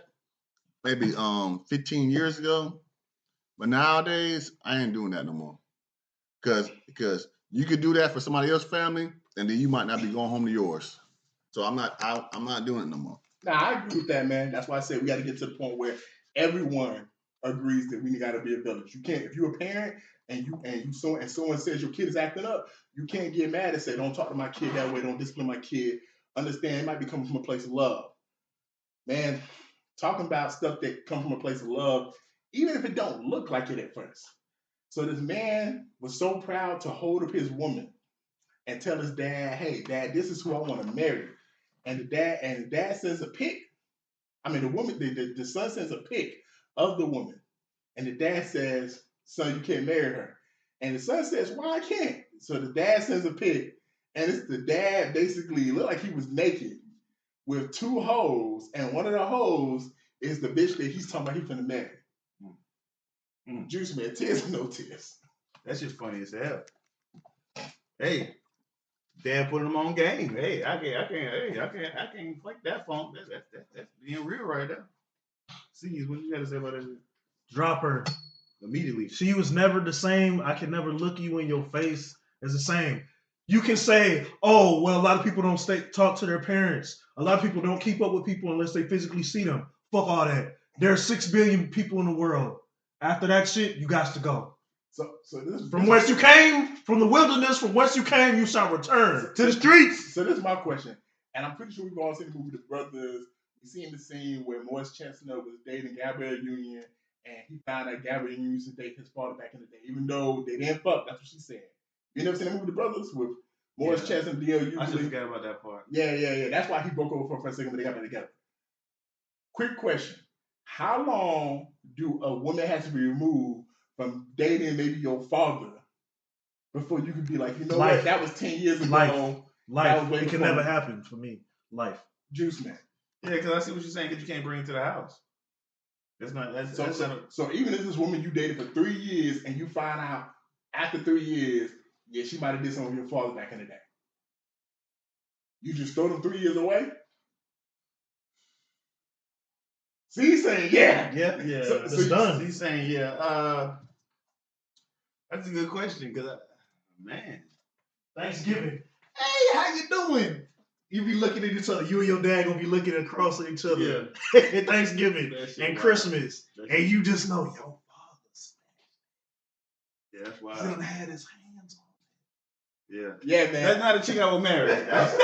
maybe 15 years ago, but nowadays I ain't doing that no more. Because you could do that for somebody else's family, and then you might not be going home to yours. So I'm not doing it no more. Nah, I agree with that, man. That's why I said we got to get to the point where everyone agrees that we got to be a village. You can't, if you're a parent and someone says your kid is acting up, you can't get mad and say, don't talk to my kid that way, don't discipline my kid. Understand, it might be coming from a place of love. Man, talking about stuff that comes from a place of love, even if it don't look like it at first. So this man was so proud to hold up his woman and tell his dad, hey, Dad, this is who I want to marry. And the dad sends a pic. I mean, the woman, the son sends a pic of the woman. And the dad says, son, you can't marry her. And the son says, why I can't? So the dad sends a pic. And it's the dad basically looked like he was naked with two hoes. And one of the hoes is the bitch that he's talking about he's finna marry. Juice Man, tears or no tears? That's just funny as hell. Hey, Dad put him on game. Hey, I can't fight that funk. That's being real right there. See, what you got to say about that? Drop her Immediately. She was never the same. I can never look you in your face as the same. You can say, oh, well, a lot of people don't talk to their parents. A lot of people don't keep up with people unless they physically see them. Fuck all that. There are 6 billion people in the world. After that shit, you got to go. So this from whence you came, from the wilderness, from whence you came, you shall return to the streets. So this is my question, and I'm pretty sure we've all seen the movie The Brothers. We've seen the scene where Morris Chestnut was dating Gabrielle Union, and he found out Gabrielle Union used to date his father back in the day, even though they didn't fuck. That's what she said. You never seen the movie The Brothers with Morris Chestnut and D.L. I just forgot about that part. Yeah. That's why he broke over for a second, but they got back together. Quick question: how long do a woman have to be removed from dating maybe your father before you could be like, you know what, that was 10 years ago. Life. It can never happen for me. Life. Juice Man. Yeah, because I see what you're saying, because you can't bring it to the house. So even if this woman you dated for 3 years and you find out after 3 years, yeah, she might have did something with your father back in the day. You just throw them 3 years away? So he's saying, yeah. So it's done. He's saying, yeah. That's a good question, because, man. Thanksgiving. Hey, how you doing? You be looking at each other. You and your dad gonna be looking across at each other. Yeah. Thanksgiving and Christmas. And you just know your father's. Yeah, that's wild. He done had his hands on it. Yeah, man. That's not a chick I would marry. That's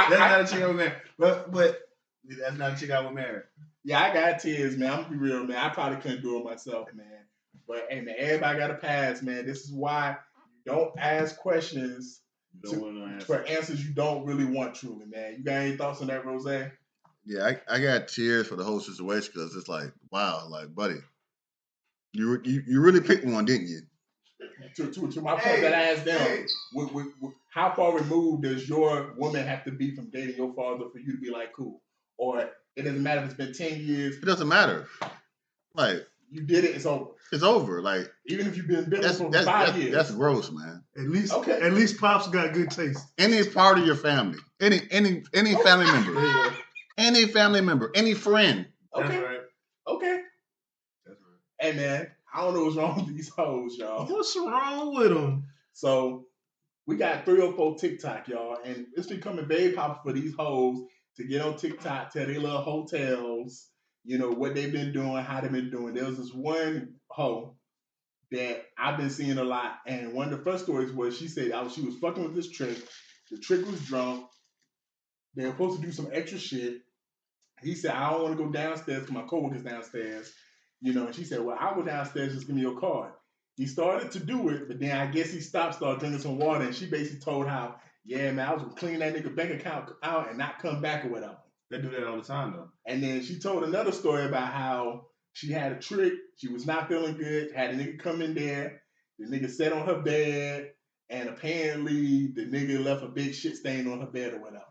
not a chick I would marry. But that's not a chick I would marry. Yeah, I got tears, man. I'm gonna be real, man. I probably couldn't do it myself, man. But hey, man, everybody got a pass, man. This is why you don't ask questions for answers you don't really want, truly, man. You got any thoughts on that, Rose? Yeah, I got tears for the whole situation because it's like, wow, like, buddy, you really picked one, didn't you? To my point that I asked them, how far removed does your woman have to be from dating your father for you to be like, cool? Or it doesn't matter if it's been 10 years. It doesn't matter. Like, you did it, it's over. It's over. Like, even if you've been bitter for 5 years. That's gross, man. At least Pops got good taste. Any part of your family, any family member, any family member, any friend. Okay. That's right. Okay. That's right. Hey, man, I don't know what's wrong with these hoes, y'all. What's wrong with them? So we got 304 TikTok, y'all, and it's becoming very popular for these hoes to get on TikTok, tell their little hotels, what they've been doing, how they've been doing. There was this one hoe that I've been seeing a lot, and one of the first stories was she said she was fucking with this trick. The trick was drunk. They were supposed to do some extra shit. He said, I don't want to go downstairs because my coworker's downstairs. And she said, well, I'll go downstairs, just give me your card. He started to do it, but then I guess he started drinking some water, and she basically told how, yeah, man, I was going to clean that nigga bank account out and not come back or whatever. They do that all the time, though. And then she told another story about how she had a trick. She was not feeling good, had a nigga come in there. The nigga sat on her bed, and apparently the nigga left a big shit stain on her bed or whatever.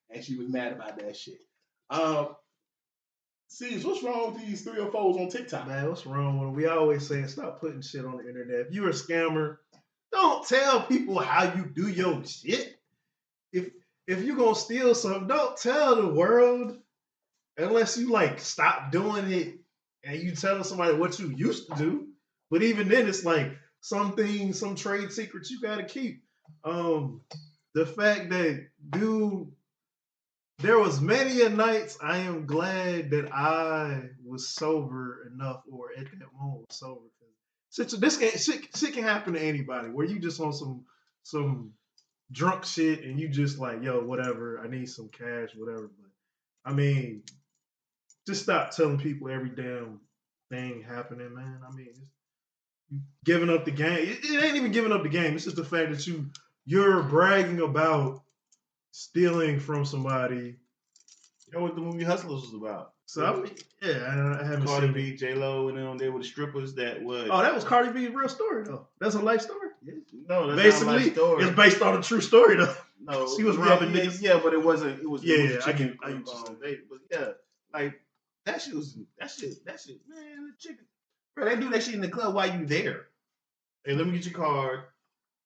And she was mad about that shit. See, what's wrong with these 304s on TikTok? Man, what's wrong with them? We always saying stop putting shit on the internet. If you're a scammer, don't tell people how you do your shit. If you're gonna steal something, don't tell the world unless you stop doing it and you telling somebody what you used to do. But even then, it's like some things, some trade secrets you gotta keep. The fact that there was many a nights I am glad that I was sober enough, or at that moment was sober. Shit can happen to anybody. Where you just on some drunk shit and you just like, yo, whatever. I need some cash, whatever. But I mean, just stop telling people every damn thing happening, man. I mean, just giving up the game. It ain't even giving up the game. It's just the fact that you're bragging about stealing from somebody. You know what the movie Hustlers was about? So I mean, yeah, I haven't Cardi seen B, J-Lo, and them, they were the strippers that was. Oh, that was Cardi B's real story though. That's a life story. Yeah. No, that's Basically, not my story. it's based on a true story though. No, she was robbing niggas. Yeah, but it wasn't. It was. Yeah, it was yeah, chicken. I get But yeah, like that shit. Man, the chicken. Bro, they do that shit in the club while you there. Hey, let me get your card.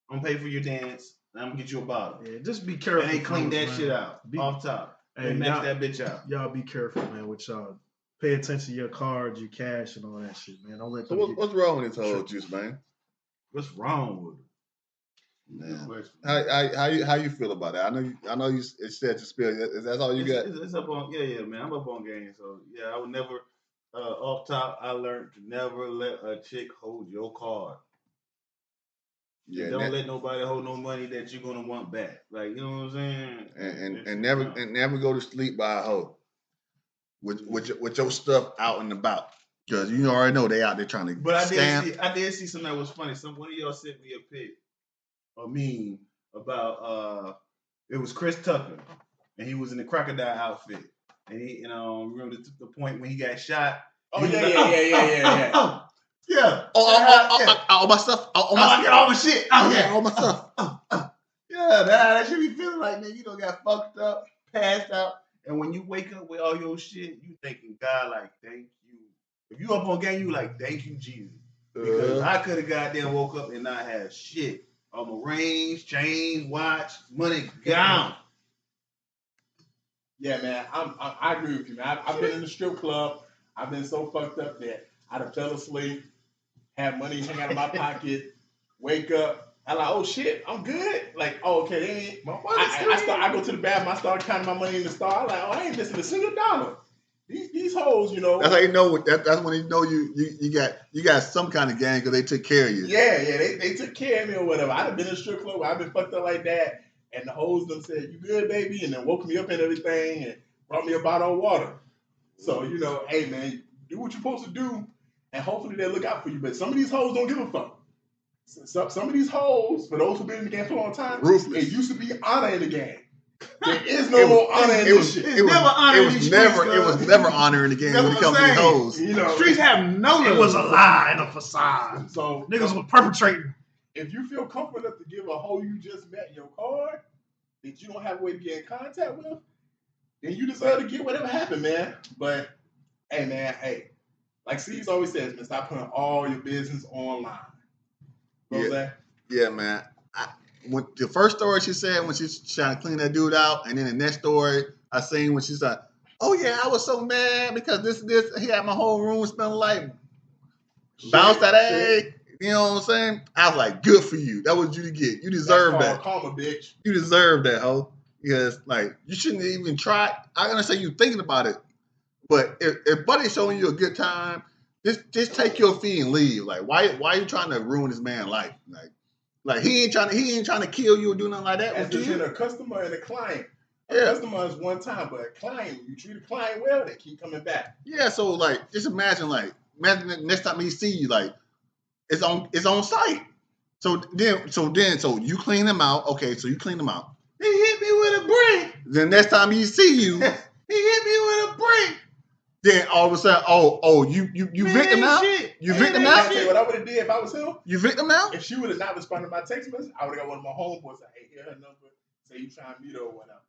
I'm gonna pay for your dance. And I'm gonna get you a bottle. Yeah, just be careful. And they clean that man. shit out off top. Hey, they max that bitch out. Y'all be careful, man. With y'all, pay attention to your cards, your cash, and all that shit, man. Don't let. So what's wrong with this whole juice, man? What's wrong with it? Man. How you feel about that? I know you said to spill. That's all you got. It's up on man. I'm up on game, so yeah. I would never. Off top, I learned to never let a chick hold your card. Yeah, don't let nobody hold no money that you're gonna want back. Like, you know what I'm saying? And never go to sleep by a hoe with your stuff out and about, because you already know they out there trying to. But scam. I did see something that was funny. One of y'all sent me a meme about it was Chris Tucker, and he was in the crocodile outfit, and he remember the point when he got shot. Oh yeah. Yeah. All my stuff. All my shit. All my stuff. Yeah, that should be feeling like, man, you don't got fucked up, passed out, and when you wake up with all your shit, you thinking God like, thank you. If you up on game, you like, thank you, Jesus, because I could have goddamn woke up and not have shit. All my rings, chains, watch, money gone. Yeah, man, I agree with you, man. I've been in the strip club. I've been so fucked up that I'd have fell asleep, have money hang out of my pocket, wake up, I'm like, oh shit, I'm good. Like, oh, okay, I go to the bathroom, I start counting my money in the store. I'm like, oh, I ain't missing a single dollar. These hoes, That's how you know. That's when you know you got some kind of gang, because they took care of you. Yeah, they took care of me or whatever. I'd have been in a strip club where I've been fucked up like that, and the hoes them said, "You good, baby?" and then woke me up and everything, and brought me a bottle of water. So hey man, do what you're supposed to do, and hopefully they'll look out for you. But some of these hoes don't give a fuck. Some of these hoes, for those who've been in the game for a long time, ruthless. It used to be honor in the game. There is no more honor in this shit. It was never honor in the game when it comes to these hoes. Streets have no love. It was a lie and a facade. So niggas were perpetrating. If you feel comfortable enough to give a hoe you just met your card that you don't have a way to get in contact with, then you deserve to get whatever happened, man. But hey, like Steve's always says, man, stop putting all your business online. What was that? Yeah, man. When the first story she said when she's trying to clean that dude out, and then the next story I seen when she's like, "Oh yeah, I was so mad because this he had my whole room smelling like bounce that egg." You know what I'm saying? I was like, "Good for you. That was you to get. You deserve that. Karma, bitch. You deserve that, hoe." Because like you shouldn't even try. I understand you thinking about it, but if Buddy's showing you a good time, just take your fee and leave. Like why are you trying to ruin this man's life? Like he ain't trying to kill you or do nothing like that. As between a customer and a client. A customer is one time, but a client, you treat a client well, they keep coming back. Yeah, so like just imagine the next time he see you, like it's on site. So you clean him out. Okay, so you clean him out. He hit me with a brick. Then next time he see you, He hit me with a brick. then all of a sudden, you Man, victim now? shit. You Man, victim ain't now? I'll tell you what I would have did if I was him. You victim now? If she would have not responded to my text message, I would have got one of my homeboys, say, hey, here's her number, say you trying to meet her or whatever.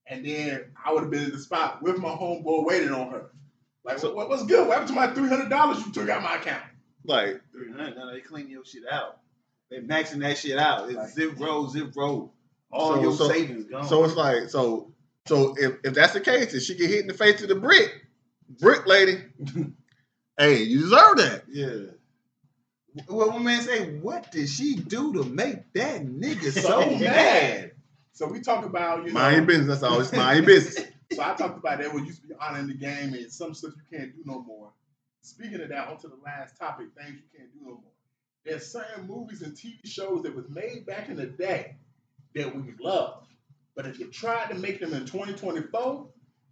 And then I would have been at the spot with my homeboy waiting on her. Like, So- what's good? What happened to my $300 you took out my account? Like, No, they clean your shit out. They maxing that shit out. It's Like- zip roll. All your savings gone. so it's like, so if that's the case, if she get hit in the face with the brick lady, hey, you deserve that. yeah. Well, my man say, what did she do to make that nigga so mad? So we talk about, Mind your business. That's all. It's mind your business. So I talked about that when used to be honoring the game and some stuff you can't do no more. Speaking of that, onto the last topic, things you can't do no more. There's certain movies and TV shows that was made back in the day that we love. But if you tried to make them in 2024,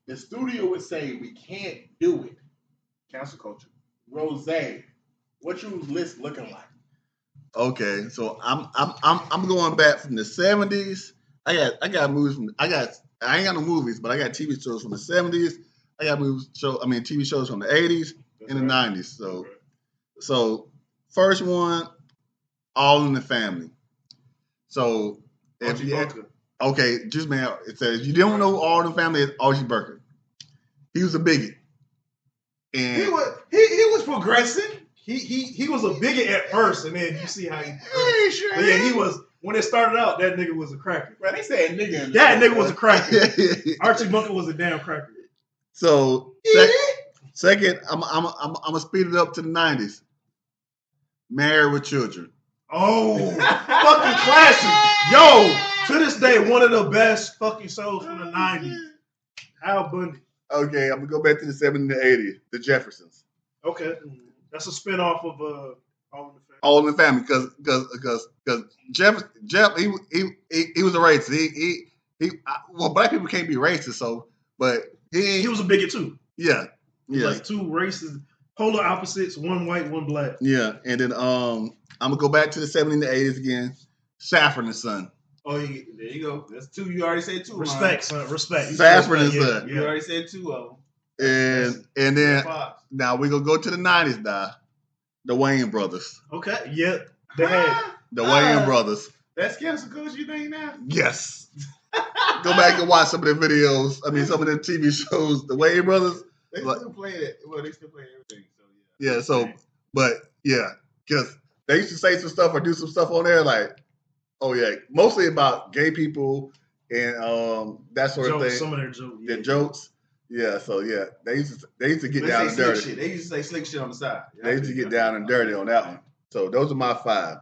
the studio would say we can't do it. Cancel culture. Rose, what your list looking like? Okay, so I'm going back from the 70s. I got movies from I ain't got no movies, but I got TV shows from the 70s. I got TV shows from the 80s and the 90s. So first one, All in the Family. So if you just man, it says if you don't know All in the Family, it's Archie Bunker. He was a bigot, and He was progressing. He was a bigot at first, and then you see how he. But yeah, he was when it started out. That nigga was a cracker. Bro, they said nigga. That nigga was a cracker. Archie Bunker was a damn cracker. So second, I'm gonna speed it up to the 90s. Married with Children. Oh, fucking classic. Yo, to this day, one of the best fucking shows from the 90s. Al Bundy. Okay, I'm gonna go back to the 70s and the 80s. The Jeffersons. Okay, that's a spinoff of All in the Family. All in the Family, because Jeff he was a racist. Well, black people can't be racist, so but He was a bigot too. yeah. Like two races, polar opposites, one white, one black. Yeah, and then I'm gonna go back to the 70s and the 80s again. Saffron and Son. Oh, there you go. That's two. You already said two. Respect, son. Respect. Saffron and Son. You already said two of them. And then Fox. now we're gonna go to the 90s now. The Wayne brothers. Okay. Yep. They had. The Wayne brothers. That's cancel culture, you think now? Yes. Go back and watch some of their videos. I mean, some of their TV shows. The Wayne brothers. They still play it. Well, they still play everything. So Yeah. So, but yeah, because they used to say some stuff or do some stuff on there like, oh yeah, mostly about gay people and that sort of Jokes, thing. some of their jokes. Their jokes. Yeah. So yeah, they used to get They down say and slick dirty. shit. They used to say slick shit on the side. They used to get down and dirty on that one. So those are my 5,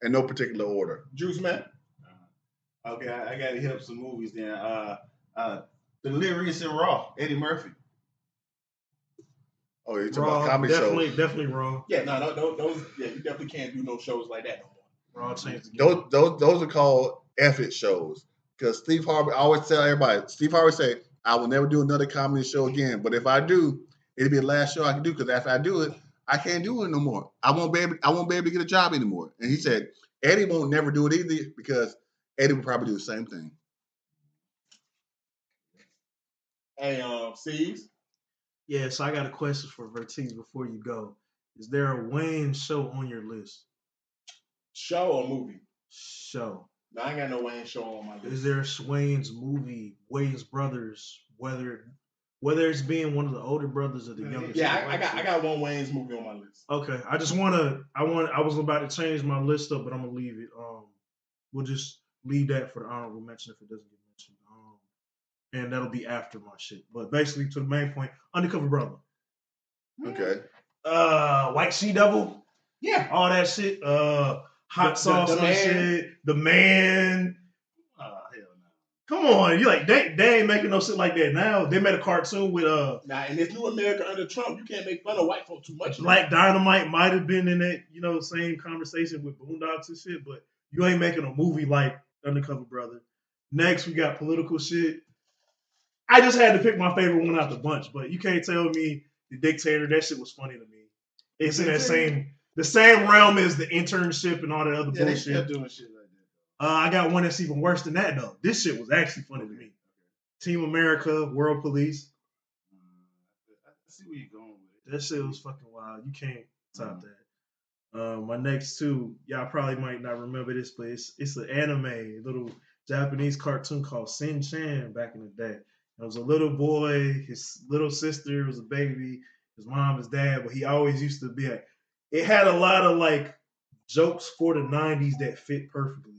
in no particular order. Juice Man. Okay, I got to hit up some movies then. Delirious and Raw, Eddie Murphy. Oh, you're talking Raw, about comedy shows. definitely Raw. Yeah, no, those. Yeah, you definitely can't do no shows like that no more. Raw changed the game. Those are called effort shows. Because Steve Harvey, I always tell everybody, Steve Harvey said, I will never do another comedy show again. But if I do, it'll be the last show I can do. Because after I do it, I can't do it no more. I won't be able to get a job anymore. And he said, Eddie won't never do it either because Eddie will probably do the same thing. Hey, C's. Yeah, so I got a question for Vertiz before you go. Is there a Wayne show on your list? Show or movie? Show. No, I ain't got no Wayne show on my list. Is there Wayne's movie, Wayne's brothers, whether it's being one of the older brothers or the youngest? Yeah, I got one Wayne's movie on my list. Okay, I was about to change my list up, but I'm gonna leave it. We'll just leave that for the honorable mention if it doesn't get mentioned. And that'll be after my shit. But basically, to the main point, Undercover Brother. Okay. White Sea Devil. Yeah. All that shit. Hot Sauce the and Man. shit. The Man. Hell no. Come on, you like they ain't making no shit like that now. They made a cartoon with Now in this new America under Trump, you can't make fun of white folk too much. Black Dynamite might have been in that, same conversation with Boondocks and shit, but you ain't making a movie like Undercover Brother. Next, we got political shit. I just had to pick my favorite one out the bunch, but you can't tell me The Dictator. That shit was funny to me. It's in the same realm as The Internship and all that other They bullshit. still doing shit like that. I got one that's even worse than that though. This shit was actually funny to me. Team America, World Police. I see where you're going with it. That shit was fucking wild. You can't top that. My next two, y'all probably might not remember this, but it's an anime, a little Japanese cartoon called Sin Chan back in the day. It was a little boy, his little sister was a baby, his mom, his dad, but he always used to be it had a lot of like jokes for the 90s that fit perfectly.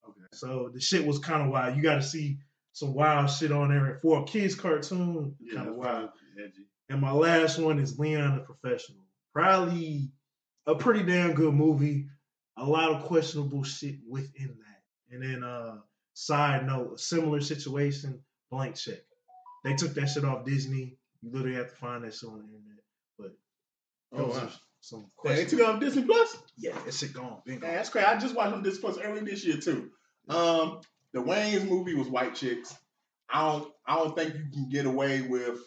Okay. So the shit was kind of wild. You got to see some wild shit on there. For a kid's cartoon, kind of wild. Edgy. And my last one is Leon the Professional. Probably a pretty damn good movie. A lot of questionable shit within that. And then side note, a similar situation, Blank Check. They took that shit off Disney. You literally have to find that shit on the internet. But those are some They questions. took it off Disney Plus? Yeah, that shit gone. Been gone. Man, that's crazy. I just watched on Disney Plus earlier this year too. The Wayne's movie was white chicks. I don't think you can get away with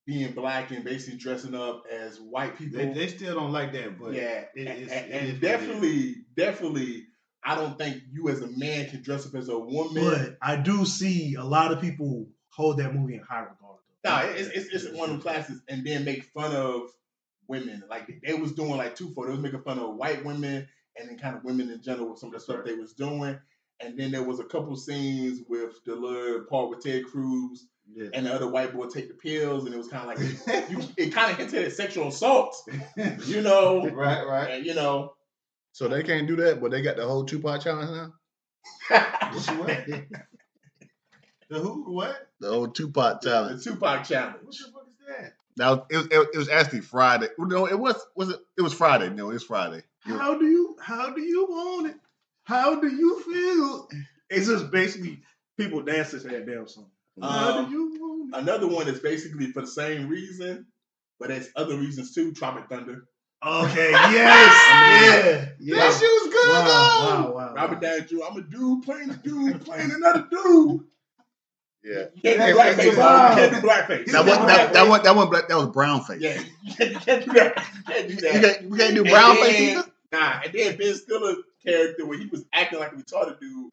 being black and basically dressing up as white people. They still don't like that, but yeah, it definitely, I don't think you as a man can dress up as a woman. But I do see a lot of people hold that movie in high regard. No, it's one of the classes, and then make fun of women. Like they was doing like twofold. They was making fun of white women and then kind of women in general with some of the stuff they was doing. And then there was a couple scenes with the little part with Ted Cruz and the other white boy take the pills, and it was kind of like it kind of hinted at sexual assault, right, and So they can't do that, but they got the whole Tupac challenge now. The who? What? The whole Tupac challenge. The Tupac challenge. What the fuck is that? Now it was actually Friday. No, it was Friday. No, it's Friday. How do you want it? How do you feel? It's just basically people dancing to that damn song. How do you want it? Another one is basically for the same reason, but there's other reasons too. Tropic Thunder. Okay, yes, yeah. That shit was good though. Wow. Robert Downey Jr. I'm a dude playing another dude. Yeah. You can't do blackface. You can't do blackface. That was brown face. Yeah, you can't do that. You can't do that. We can't do brown face either. Nah, and then Ben Stiller's character when he was acting like a retarded dude.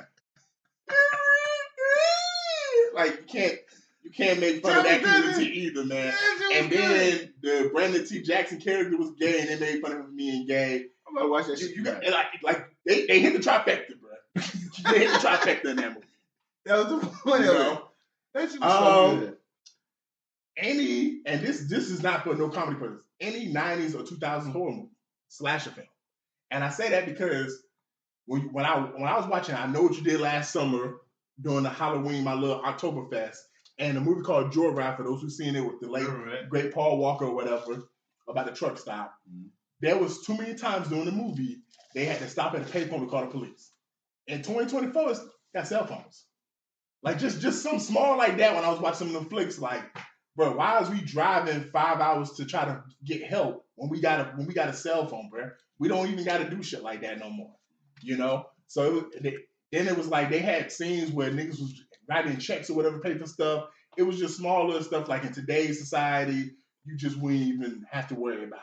Like you can't make fun of that community either, man. And then the Brandon T. Jackson character was gay, and they made fun of him being gay. I'm gonna watch that shit. You got like they hit the trifecta, bro. They hit the trifecta in that movie. That was the point of it. That shit was so good. And this is not for no comedy purpose. Any 90s or 2000s horror movie, slasher film. And I say that because when I was watching I Know What You Did Last Summer during the Halloween, my little Oktoberfest, and a movie called Joyride, for those who've seen it with the late great Paul Walker or whatever, about the truck stop. Mm-hmm. There was too many times during the movie they had to stop at a payphone to call the police. In 2024, it's got cell phones. Like just something small like that. When I was watching some of the flicks, like, bro, why is we driving 5 hours to try to get help when we got a cell phone, bro? We don't even got to do shit like that no more, So then it was like they had scenes where niggas was writing checks or whatever, pay for stuff. It was just small little stuff like in today's society you just wouldn't even have to worry about.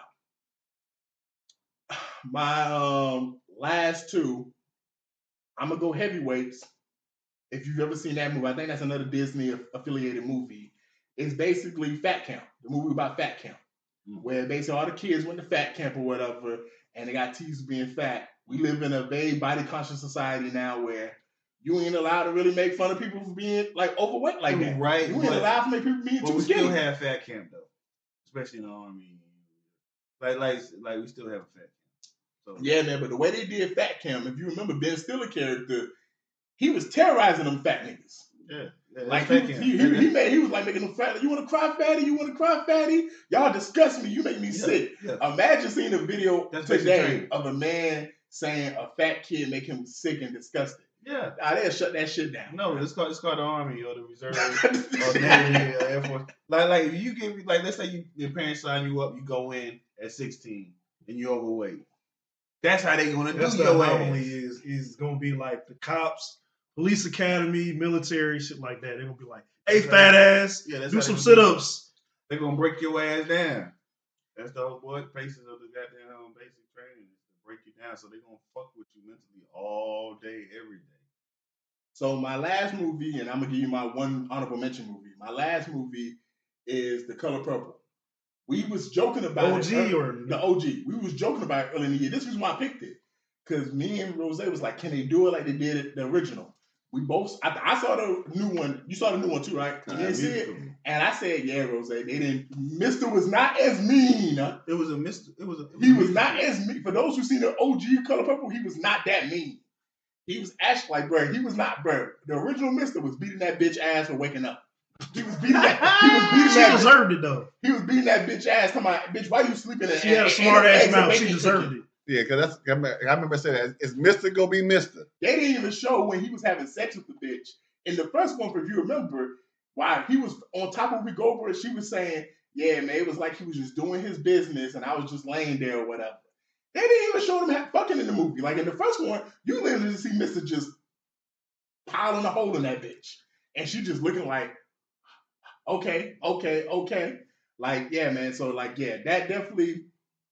My last two, I'm gonna go heavyweights. If you've ever seen that movie, I think that's another Disney affiliated movie. It's basically Fat Camp, the movie about Fat Camp, where basically all the kids went to Fat Camp or whatever, and they got teased being fat. We live in a very body conscious society now where you ain't allowed to really make fun of people for being like overweight like that. Right. You ain't allowed to make people being too skinny. We still have Fat Camp though, especially in the Army. Like we still have a Fat Camp. So. Yeah, man. But the way they did Fat Camp, if you remember Ben Stiller character, he was terrorizing them fat niggas. Yeah. Like he was like making them fat. You want to cry, fatty? You want to cry, fatty? Y'all disgust me. You make me sick. Yeah. Imagine seeing a video today of a man saying a fat kid make him sick and disgusted. Yeah. They'll shut that shit down. No, it's called the Army or the Reserve or Navy or Air Force. Like you get like let's say your parents sign you up, you go in at 16 and you're overweight. That's how they gonna That's do the your anomaly ass. is gonna be like the cops, police academy, military, shit like that. They're gonna be like, hey, That's fat how- ass, Yeah, that's do how some they sit gonna do it. ups. They're gonna break your ass down. That's the whole basis of the goddamn basic training is to break you down. So they're gonna fuck with you mentally all day, every day. So my last movie, and I'm gonna give you my one honorable mention movie. My last movie is The Color Purple. We was joking about OG it. or The OG. We was joking about it early in the year. This was why I picked it. Because me and Rose was like, can they do it like they did it, the original? We both, I saw the new one. You saw the new one too, right? You didn't see it? And I said, yeah, Rose, they didn't. Mr. was not as mean. It was a Mr. He was not as mean. For those who seen the OG Color Purple, he was not that mean. He was actually like, bro, he was not, bro. The original Mr. was beating that bitch ass for waking up. He was beating that. She deserved it though. He was beating that bitch ass. Come on, bitch, why you sleeping? She had a smart ass mouth. She deserved it. Yeah, because I remember saying that. It's Mr. Go be Mr. They didn't even show when he was having sex with the bitch. In the first one, if you remember, while he was on top of Rick over, she was saying, yeah, man, it was like he was just doing his business and I was just laying there or whatever. They didn't even show them fucking in the movie. Like in the first one, you literally just see Mr. just piling a hole in that bitch. And she just looking like, okay. Like, yeah, man. So, like, yeah, that definitely,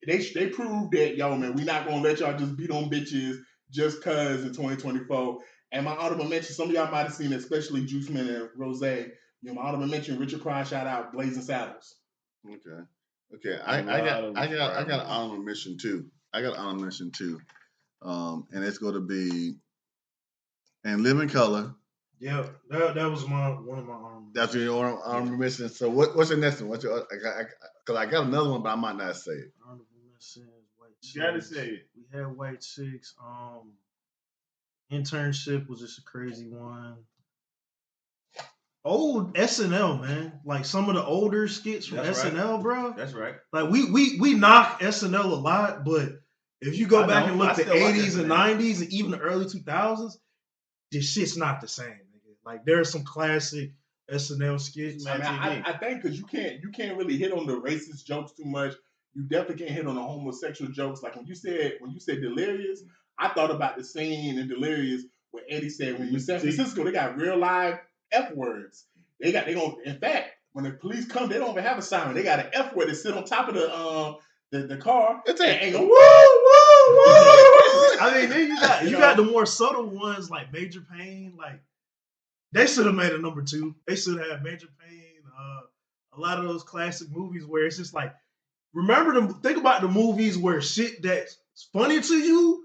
they proved that, yo, man, we not going to let y'all just beat on bitches just because in 2024. And my honorable mention, some of y'all might have seen it, especially Juice Man and Rose. You know, my honorable mention, Richard Pryor, shout out, Blazing Saddles. Okay. I got an honorable mention too. And it's going to be And Living Color. Yeah, that was one of my honorable. That's your honorable mention. So what's your next one? Because I got another one, but I might not say it. Honorable mention, White Chicks. You gotta say it. We had White Chicks. Internship was just a crazy one. Old SNL, man. Like some of the older skits from SNL, bro. That's right. Like we knock SNL a lot, but if you go back and look at the 80s and 90s and even the early 2000s, this shit's not the same, nigga. Like there's some classic SNL skits. I think because you can't really hit on the racist jokes too much. You definitely can't hit on the homosexual jokes. Like when you said Delirious, I thought about the scene in Delirious where Eddie said when you San Francisco they got real live F words. In fact, when the police come, they don't even have a siren. They got an F word that sit on top of the car. And go, woo, woo, woo. I mean, then you got the more subtle ones like Major Payne. Like they should have made a number 2. They should have Major Payne. A lot of those classic movies where it's just like, think about the movies where shit that's funny to you,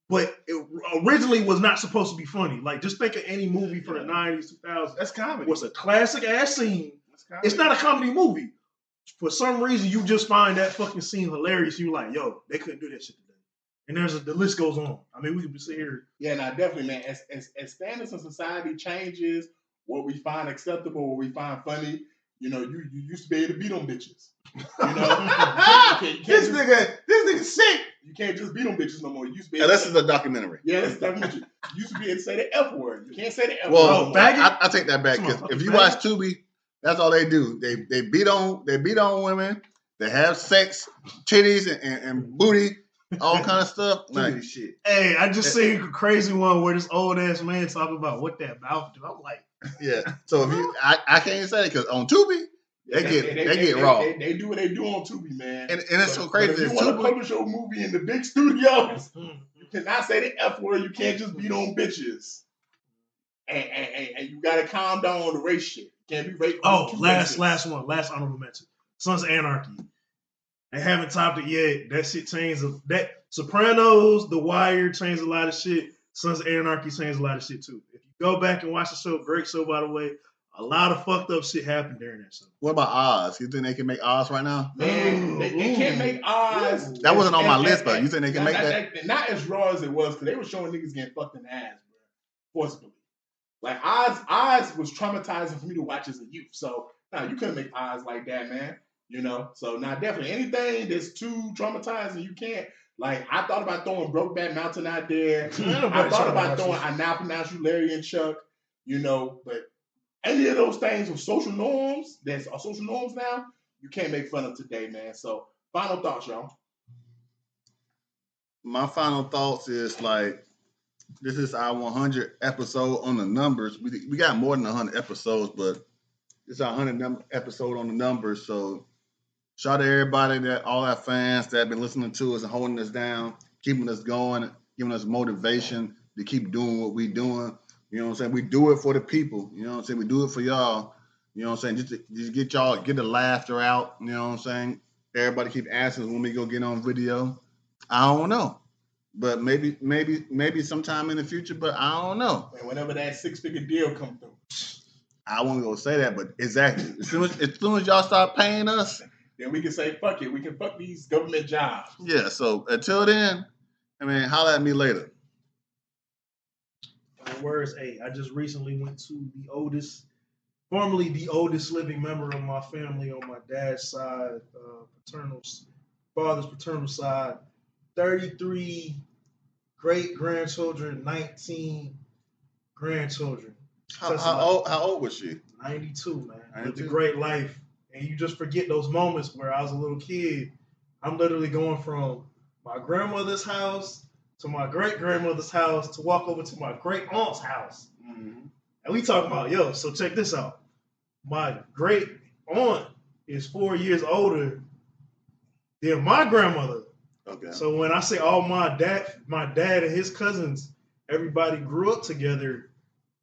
but it originally was not supposed to be funny. Like just think of any movie from the 90s, 2000s. That's comedy. What's a classic ass scene? It's not a comedy movie. For some reason, you just find that fucking scene hilarious. You're like, yo, they couldn't do that shit today. And the list goes on. I mean, we could sit here. Yeah, no, definitely, man. As standards in society changes, what we find acceptable, what we find funny, you know, you used to be able to beat on bitches. You know, this nigga sick. You can't just beat on bitches no more. You used to be this is a documentary. Yeah, this is a documentary. You used to be able to say the F word. You can't say the F word. Well, I take that back because if you watch Tubi, that's all they do. They beat on women. They have sex, titties and booty, all kind of stuff. Like shit. Hey, I just seen a crazy one where this old ass man talking about what that mouth do. I'm like, yeah. So if I can't say it because on Tubi. They get raw. They do what they do on Tubi, man. And it's so crazy. If you want to publish your movie in the big studios, you cannot say the F word. You can't just beat on bitches. And you got to calm down on the race shit. You can't be raped. Last honorable mention. Sons of Anarchy. They haven't topped it yet. That shit changed. That Sopranos, The Wire changed a lot of shit. Sons of Anarchy changed a lot of shit too. If you go back and watch the show, great show by the way. A lot of fucked up shit happened during that show. What about Oz? You think they can make Oz right now? Man, they can't make Oz. That wasn't on my list, but you think they can make that? Not as raw as it was, because they were showing niggas getting fucked in the ass, bro. Forcibly. Like, Oz was traumatizing for me to watch as a youth. So, you couldn't make Oz like that, man. You know? So, definitely anything that's too traumatizing, you can't. Like, I thought about throwing Brokeback Mountain out there. Ain't I nobody thought trying to about watch throwing this. I Now Pronounce You Larry and Chuck, but any of those things with social norms, that's are social norms now, you can't make fun of today, man. So, final thoughts, y'all. My final thoughts is like, this is our 100 episode on the numbers. We got more than 100 episodes, but this is our 100 episode on the numbers. So shout out to everybody, all our fans that have been listening to us and holding us down, keeping us going, giving us motivation to keep doing what we're doing. You know what I'm saying? We do it for the people. You know what I'm saying? We do it for y'all. You know what I'm saying? Just get the laughter out. You know what I'm saying? Everybody keep asking us when we go get on video. I don't know. But maybe sometime in the future, but I don't know. And whenever that 6-figure deal come through. I won't go say that, but exactly. As soon as y'all start paying us, then we can say, fuck it. We can fuck these government jobs. Yeah, so until then, holler at me later. In words, I just recently went to formerly the oldest living member of my family on my dad's side, father's paternal side, 33 great-grandchildren, 19 grandchildren. How old was she? 92, man. 92? Lived a great life. And you just forget those moments where I was a little kid. I'm literally going from my grandmother's house to my great-grandmother's house to walk over to my great-aunt's house. Mm-hmm. And we talking about, so check this out. My great-aunt is 4 years older than my grandmother. Okay. So when I say all my dad and his cousins, everybody grew up together,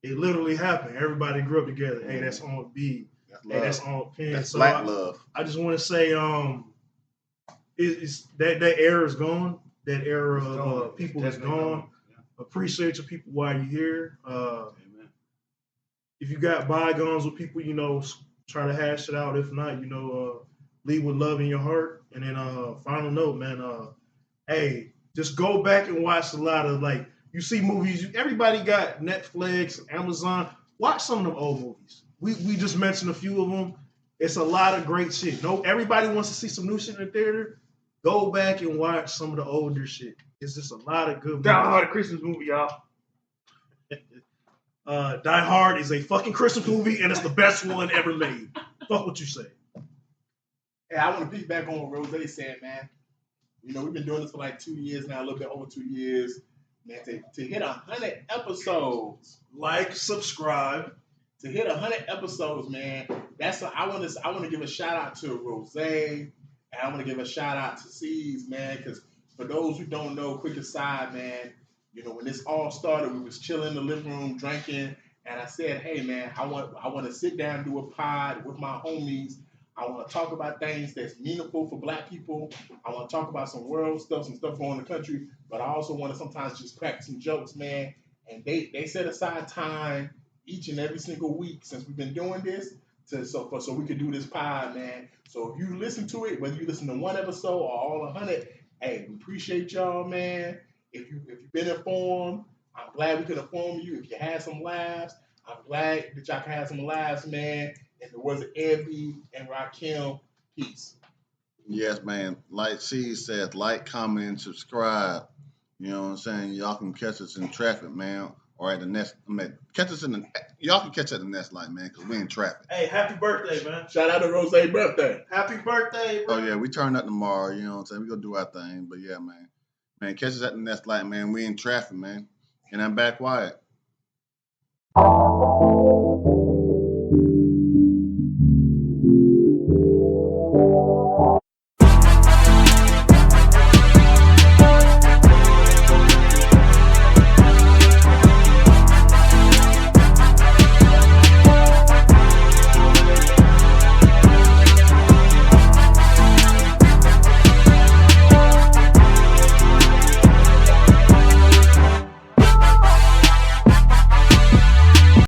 it literally happened. Everybody grew up together. Hey, that's on B. Hey, that's on Penn. That's so black love. I just want to say, it's that era is gone. That era of people is gone. Yeah. Appreciate your people while you're here. Amen. If you got bygones with people, try to hash it out. If not, leave with love in your heart. And then, final note, man. Hey, just go back and watch a lot of you see movies. Everybody got Netflix, Amazon. Watch some of them old movies. We just mentioned a few of them. It's a lot of great shit. No, everybody wants to see some new shit in the theater. Go back and watch some of the older shit. It's just a lot of good movies. Die Hard, a Christmas movie, y'all. Die Hard is a fucking Christmas movie, and it's the best one ever made. Fuck what you say. Hey, I want to piggyback on what Rose said, man. We've been doing this for 2 years now, a little bit over 2 years. Man, to hit 100 episodes. Like, subscribe. To hit 100 episodes, man, I want to give a shout out to Rose, and I want to give a shout out to C's, man, because for those who don't know, quick aside, man, when this all started, we was chilling in the living room, drinking, and I said, hey, man, I want to sit down and do a pod with my homies. I want to talk about things that's meaningful for black people. I want to talk about some world stuff, some stuff going on in the country, but I also want to sometimes just crack some jokes, man. And they set aside time each and every single week since we've been doing this so we could do this pod, man. So if you listen to it, whether you listen to one episode or all 100, hey, we appreciate y'all, man. If you've been informed, I'm glad we could inform you. If you had some laughs, I'm glad that y'all can have some laughs, man. And there was Ebby and Rakim, peace. Yes, man. Like she said, comment, and subscribe. You know what I'm saying? Y'all can catch us in traffic, man. Or at the next, y'all can catch us at the next light, man, because we in traffic. Hey, happy birthday, man. Shout out to Rose's birthday. Happy birthday, bro. Oh, yeah, we turn up tomorrow, you know what I'm saying? We gonna do our thing, but yeah, man. Man, catch us at the next light, man. We in traffic, man. And I'm back quiet.